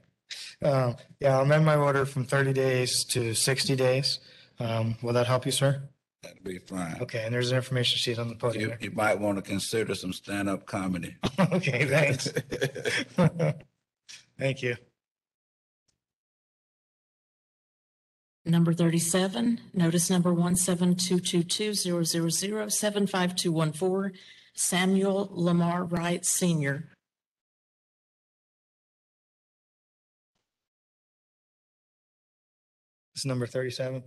Yeah, I'll amend my order from 30 days to 60 days. Will that help you, sir? That'd be fine. Okay, and there's an information sheet on the podium. You might want to consider some stand-up comedy. Okay, thanks. Thank you. Number 37, notice number 1722200075214, Samuel Lamar Wright Sr. This is number 37.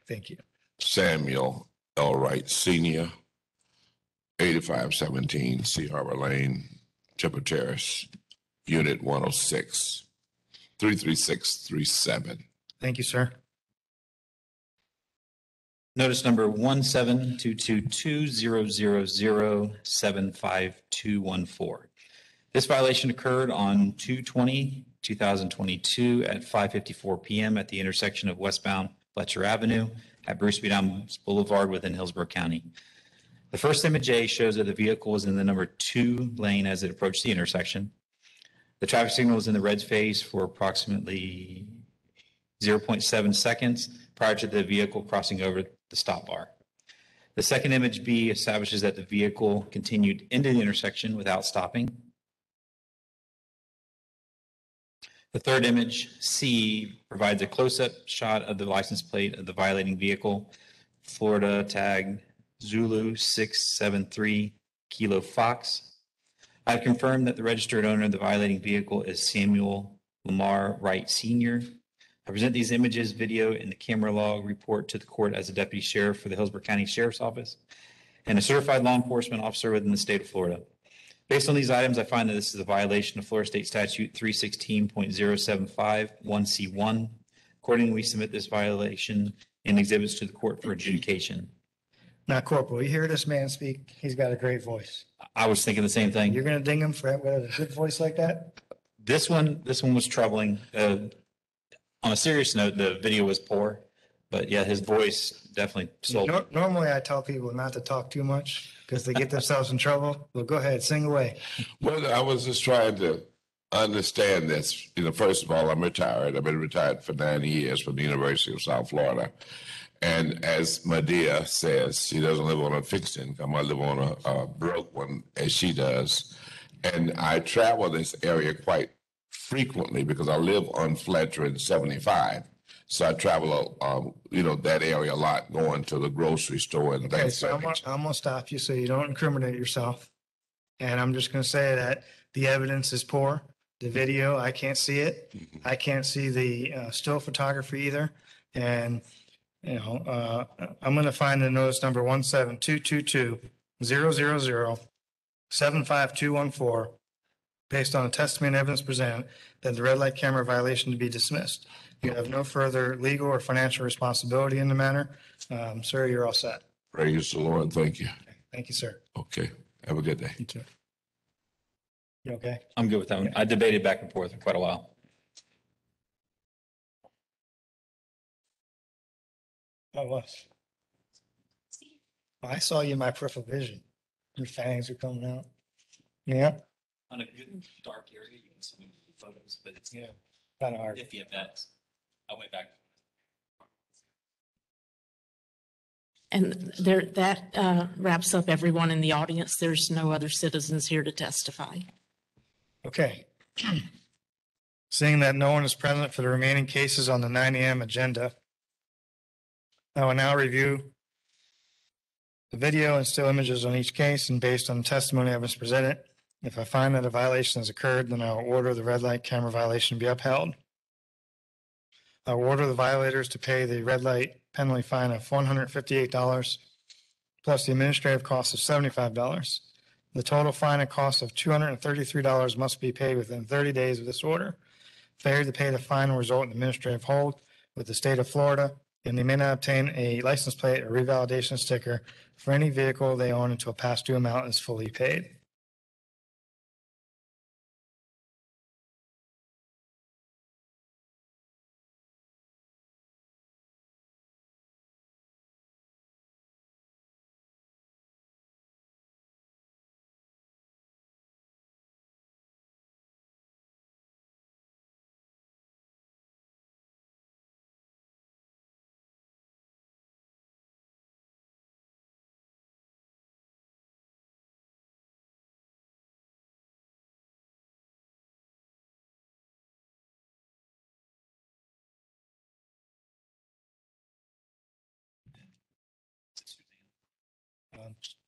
Thank you. Samuel L. Wright Sr., 8517 Sea Harbor Lane, Chipper Terrace, Unit 106, 33637. Thank you, sir. Notice number 1722200075214. This violation occurred on 2/20/2022 at 5:54 p.m. at the intersection of westbound Fletcher Avenue at Bruce B. Downs Boulevard within Hillsborough County. The first image A shows that the vehicle was in the number 2 lane as it approached the intersection. The traffic signal was in the red phase for approximately 0.7 seconds prior to the vehicle crossing over the stop bar. The second image B establishes that the vehicle continued into the intersection without stopping. The third image C provides a close-up shot of the license plate of the violating vehicle, Florida tag Zulu 673 Kilo Fox. I have confirmed that the registered owner of the violating vehicle is Samuel Lamar Wright Sr. I present these images, video, and the camera log report to the court as a deputy sheriff for the Hillsborough County Sheriff's Office and a certified law enforcement officer within the state of Florida. Based on these items, I find that this is a violation of Florida State Statute 316.0751C1. Accordingly, we submit this violation and exhibits to the court for adjudication. Now, Corporal, you hear this man speak? He's got a great voice. I was thinking the same thing. You're going to ding him for with a good voice like that? This one was troubling. On a serious note, the video was poor, but yeah, his voice definitely sold. Normally, I tell people not to talk too much because they get themselves in trouble. Well, go ahead, sing away. Well, I was just trying to understand this. First of all, I'm retired. I've been retired for 9 years from the University of South Florida. And as Medea says, she doesn't live on a fixed income. I live on a broke one, as she does. And I travel this area quite frequently because I live on Fletcher and 75. So I travel, that area a lot, going to the grocery store and Okay, things so like that. I'm gonna stop you so you don't incriminate yourself. And I'm just gonna say that the evidence is poor. The video, I can't see it. I can't see the still photography either. And, I'm gonna find the notice number 17222-000-75214 based on the testimony and evidence presented that the red light camera violation to be dismissed. You have no further legal or financial responsibility in the matter. Sir, you're all set. Praise the Lord. Thank you. Thank you, sir. Okay. Have a good day. You too. You okay? I'm good with that one. I debated back and forth for quite a while. I was. I saw you in my peripheral vision. Your fangs are coming out. Yeah, On a good dark area, you can see photos, but it's kind of hard. iffy at best. I went back. And that wraps up everyone in the audience. There's no other citizens here to testify. Okay. Seeing that no one is present for the remaining cases on the 9 a.m. agenda, I will now review the video and still images on each case, and based on the testimony I was presented, if I find that a violation has occurred, then I will order the red light camera violation be upheld. I will order the violators to pay the red light penalty fine of $158 plus the administrative cost of $75. The total fine and cost of $233 must be paid within 30 days of this order. Failure to pay the fine will result in administrative hold with the state of Florida, and they may not obtain a license plate or revalidation sticker for any vehicle they own until past due amount is fully paid.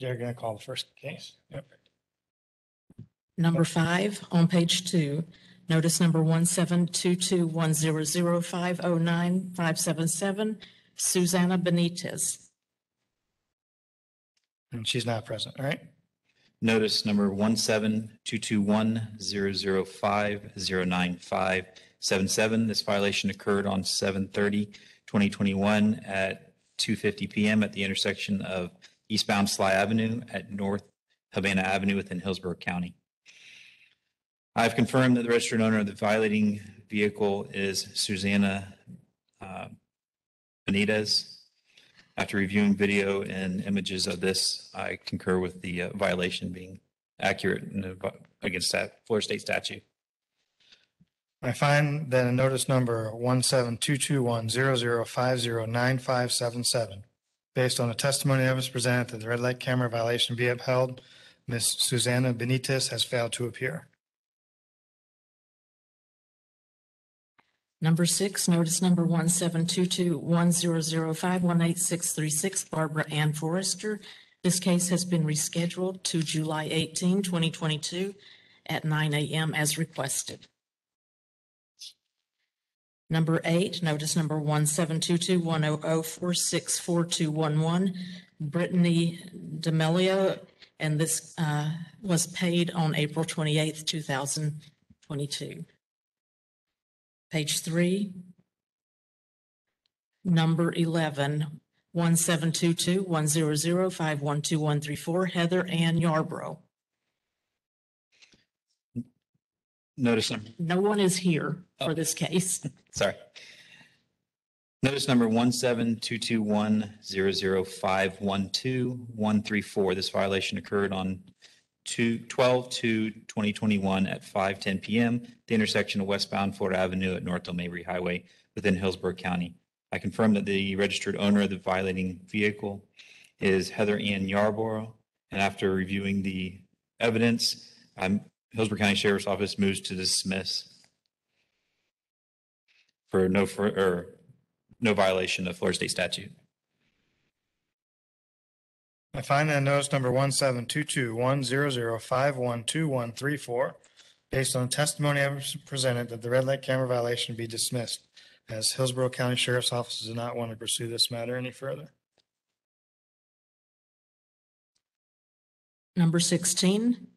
They're going to call the first case. Yep. Number 5 on page 2, notice number 1722100509577, Susanna Benitez. And she's not present, all right? Notice number 1722100509577. This violation occurred on 7/30/2021 at 2:50 p.m. at the intersection of Eastbound Sly Avenue at North Havana Avenue within Hillsborough County. I've confirmed that the registered owner of the violating vehicle is Susanna Benitez. After reviewing video and images of this, I concur with the violation being accurate against that Florida State statute. I find that in notice number 1722100509577, based on the testimony that was presented that the red light camera violation be upheld, Ms. Susanna Benitez has failed to appear. Number 6, notice number 1722100518636, Barbara Ann Forrester. This case has been rescheduled to July 18, 2022 at 9 a.m. as requested. Number 8, notice number 1722100464211, Brittany D'Amelio, and this was paid on April 28, 2022. Page 3, number 11, 1722100512134, Heather Ann Yarbrough. Notice number. No one is here for this case. Sorry. Notice number 1722100512134. This violation occurred on 12/2/2021 at 5:10 p.m. The intersection of westbound Florida Avenue at Northville Mabry Highway within Hillsborough County. I confirm that the registered owner of the violating vehicle is Heather Ann Yarborough. And after reviewing the evidence, Hillsborough County Sheriff's Office moves to dismiss for no violation of Florida State statute. I find that notice number 1722100512134, based on testimony evidence presented, that the red light camera violation be dismissed, as Hillsborough County Sheriff's Office does not want to pursue this matter any further. Number 16,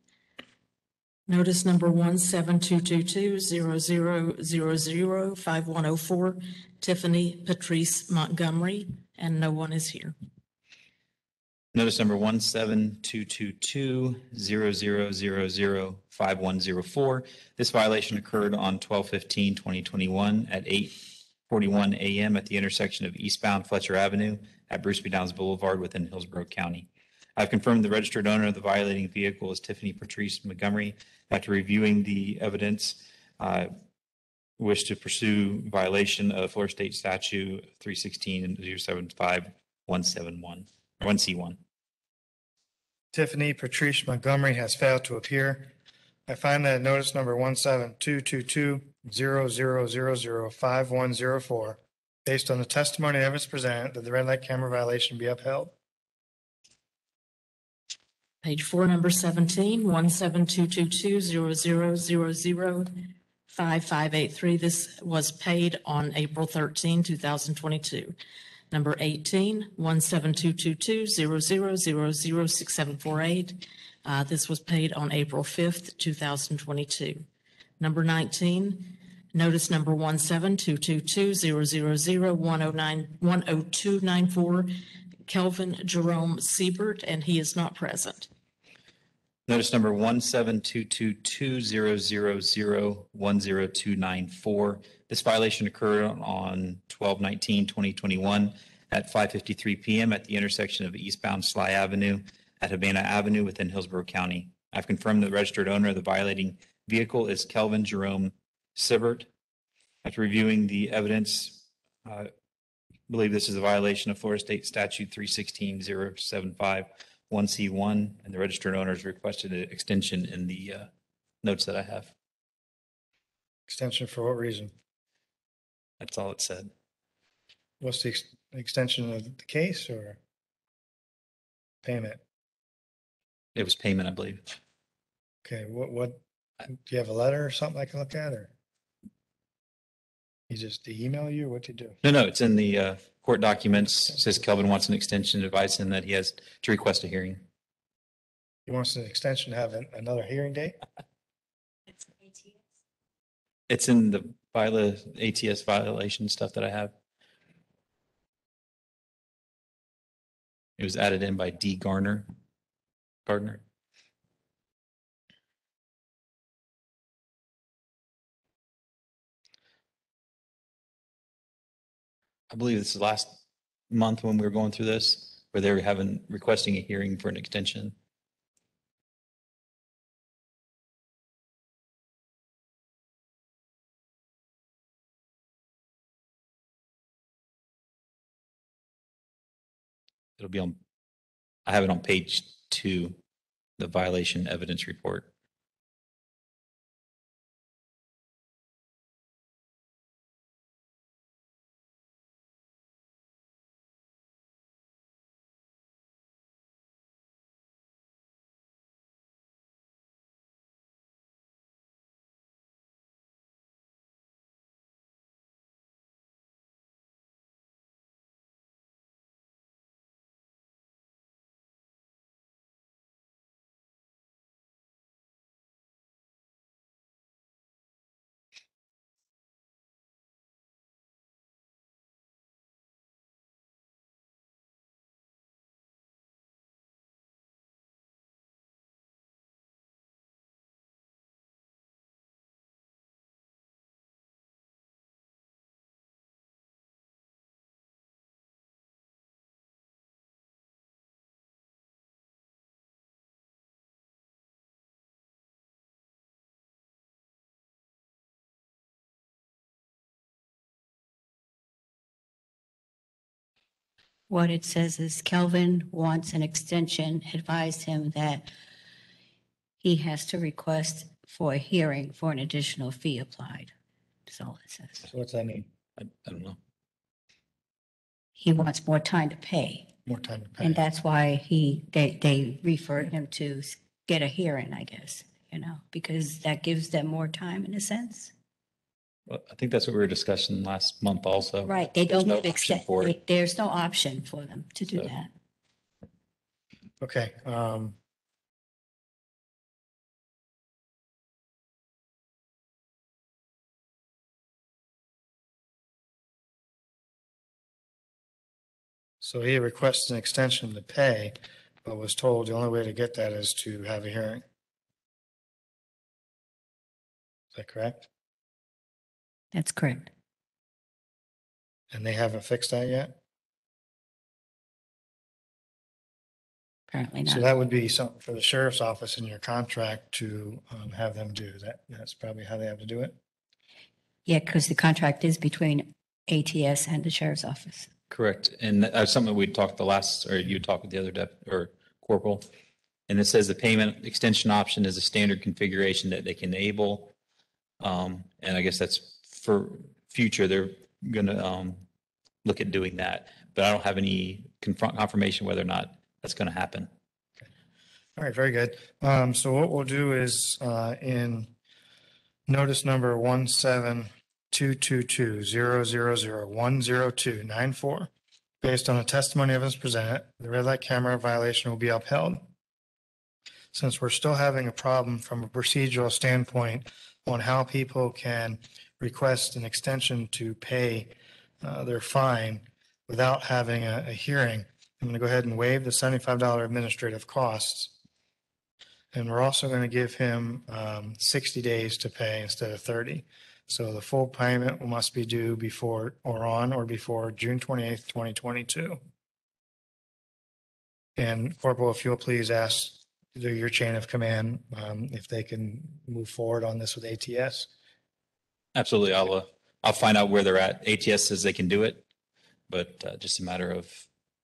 notice number 1722200005104, Tiffany Patrice Montgomery, and no one is here. Notice number 1722200005104. This violation occurred on 12/15/2021 at 8:41 a.m. at the intersection of Eastbound Fletcher Avenue at Bruce B. Downs Boulevard within Hillsborough County. I've confirmed the registered owner of the violating vehicle is Tiffany Patrice Montgomery. After reviewing the evidence, wish to pursue violation of Florida State Statute 316-075-171 or 1C1. Tiffany Patrice Montgomery has failed to appear. I find that notice number 1722200005104, based on the testimony and evidence presented, that the red light camera violation be upheld. Page 4, number 17, 1722200005583. This was paid on April 13, 2022. Number 18, 1722200006748. This was paid on April 5th, 2022. Number 19, notice number 1722200010294, Kelvin Jerome Siebert, and he is not present. Notice number 1722200010294. This violation occurred on 12/19/2021 at 5:53 p.m. at the intersection of Eastbound Sly Avenue at Havana Avenue within Hillsborough County. I've confirmed the registered owner of the violating vehicle is Kelvin Jerome Siebert. After reviewing the evidence, I believe this is a violation of Florida State Statute 316-075-1C1, and the registered owner has requested an extension in the notes that I have. Extension for what reason? That's all it said. What's the extension of the case or payment? It was payment, I believe. Okay, what, do you have a letter or something I can look at, or? He just email you, or what you do? No, it's in the court documents. It says Kelvin wants an extension, advise him that he has to request a hearing. He wants an extension to have another hearing date? It's in the ATS violation stuff that I have. It was added in by D. Gardner. I believe this is last month when we were going through this, where they were requesting a hearing for an extension. It'll be on, I have it on page 2, the violation evidence report. What it says is Kelvin wants an extension, advised him that he has to request for a hearing for an additional fee applied. That's all it says. So what's that mean? I don't know. He wants more time to pay. More time to pay. And that's why they referred him to get a hearing, I guess, because that gives them more time in a sense. Well, I think that's what we were discussing last month also. Right, they There's don't no need option extend, for it. there's no option for them to do that. Okay. So he requests an extension to pay, but was told the only way to get that is to have a hearing. Is that correct? That's correct. And they haven't fixed that yet? Apparently So not. that would be something for the sheriff's office in your contract to have them do that. That's probably how they have to do it. Yeah, because the contract is between ATS and the sheriff's office. Correct. And that's something we talked you talked with the other corporal. And it says the payment extension option is a standard configuration that they can enable. And I guess that's for future, they're going to look at doing that. But I don't have any confirmation whether or not that's going to happen. All right, very good. So what we'll do is in notice number 1722200010294, based on the testimony evidence presented, the red light camera violation will be upheld. Since we're still having a problem from a procedural standpoint on how people can request an extension to pay their fine without having a hearing, I'm going to go ahead and waive the $75 administrative costs. And we're also going to give him 60 days to pay instead of 30. So the full payment must be due before June 28th, 2022. And Corporal, if you'll please ask your chain of command if they can move forward on this with ATS. Absolutely. I'll find out where they're at. ATS says they can do it, but just a matter of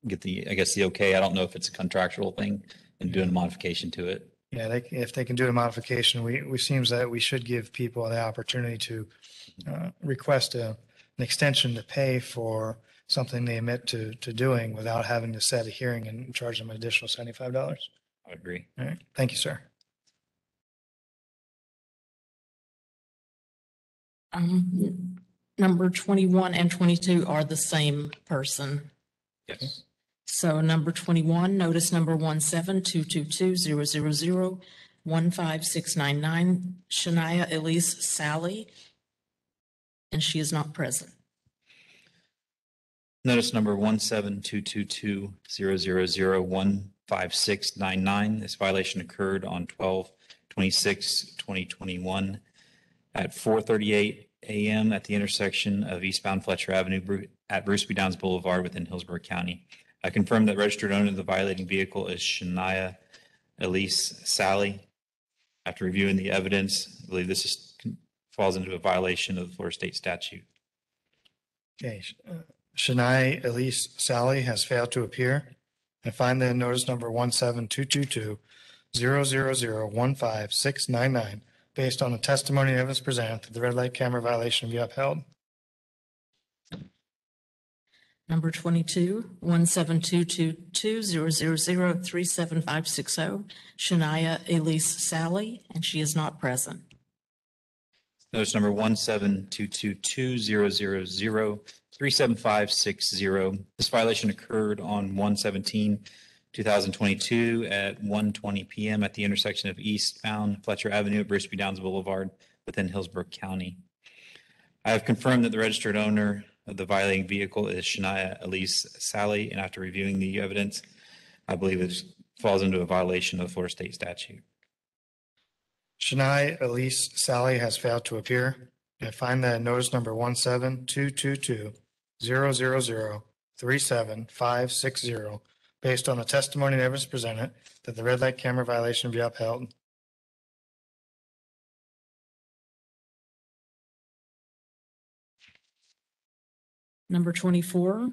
the okay. I don't know if it's a contractual thing and doing a modification to it. Yeah, if they can do a modification, we seems that we should give people the opportunity to request an extension to pay for something they admit to doing without having to set a hearing and charge them an additional $75. I agree. All right. Thank you, sir. Number 21 and 22 are the same person. Yes. So number 21, notice number 1722200015699, Shania Elise Sally, and she is not present. Notice number 1722200015699. This violation occurred on 12/26/2021 at 4:38 a.m. at the intersection of Eastbound Fletcher Avenue at Bruce B. Downs Boulevard within Hillsborough County. I confirm that registered owner of the violating vehicle is Shania Elise Sally. After reviewing the evidence, I believe this falls into a violation of the Florida State statute. Okay. Shania Elise Sally has failed to appear. I find that notice number 1722200015699, based on the testimony and evidence presented, that the red light camera violation be upheld. Number 22, 1722200037560, Shania Elise Sally, and she is not present. Notice number 1722200037560. This violation occurred on 1/17/2022 at 1:20 p.m. at the intersection of Eastbound Fletcher Avenue at Bruce B. Downs Boulevard within Hillsborough County. I have confirmed that the registered owner of the violating vehicle is Shania Elise Sally, and after reviewing the evidence, I believe it falls into a violation of the Florida State statute. Shania Elise Sally has failed to appear. I find that notice number 1722200037560, based on the testimony and evidence presented, that the red light camera violation be upheld. Number 24,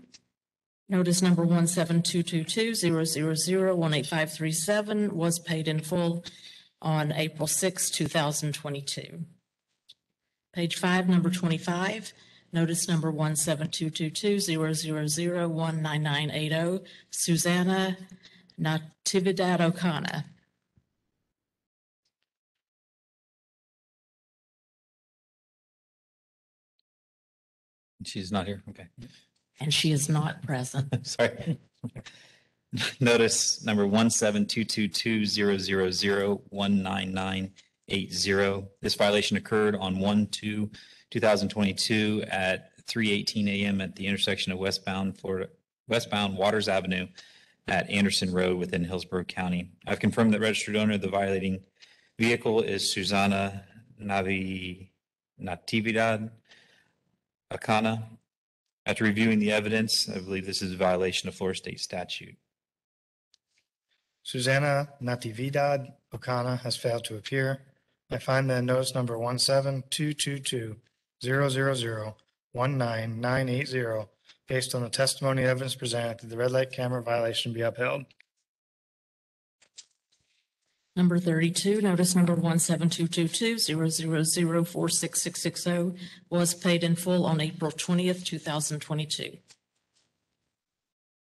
Notice number 17222-000-18537 was paid in full on April 6, 2022. Page 5, number 25, notice number 17222-000-19980, Susanna Natividad O'Connor. She's not here. Okay. And she is not present. Sorry. Notice number 17222-000-19980. This violation occurred on 1/2/2022 at 3:18 a.m. at the intersection of westbound Waters Avenue at Anderson Road within Hillsborough County. I've confirmed that registered owner of the violating vehicle is Susanna Natividad Akana. After reviewing the evidence, I believe this is a violation of Florida State statute. Susanna Natividad Okana has failed to appear. I find that notice number 17222-000-19980, based on the testimony and evidence presented, that the red light camera violation be upheld. Number 32, notice number 17222-000-46660 was paid in full on April 20th, 2022.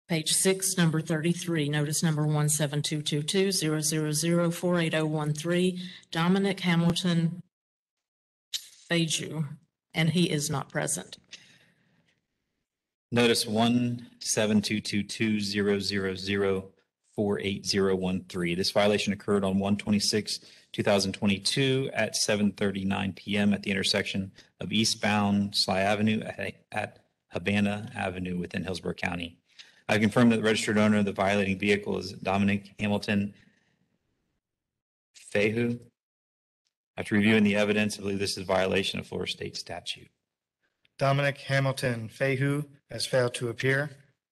Page 6, number 33, notice number 17222-000-48013, Dominic Hamilton Feju, and he is not present. Notice 17222-000-48013. This violation occurred on 1/26/2022 at 7:39 p.m. at the intersection of Eastbound Sly Avenue at Havana Avenue within Hillsborough County. I confirm that the registered owner of the violating vehicle is Dominic Hamilton Fehu. After reviewing the evidence, I believe this is a violation of Florida State statute. Dominic Hamilton Fehu has failed to appear.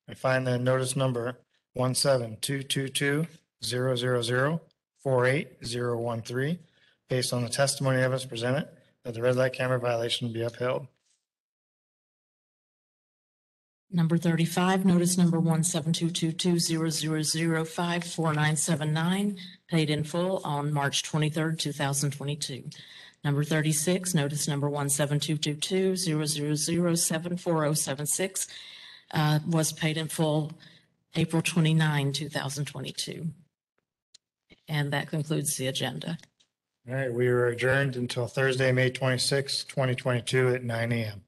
I find that notice number 17222-000-48013, based on the testimony and evidence presented, that the red light camera violation be upheld. Number 35, notice number 17222-000-54979, paid in full on March 23rd, 2022. Number 36, notice number 17222-000-74076 was paid in full April 29, 2022. And that concludes the agenda. All right, we are adjourned until Thursday, May 26, 2022 at 9 a.m.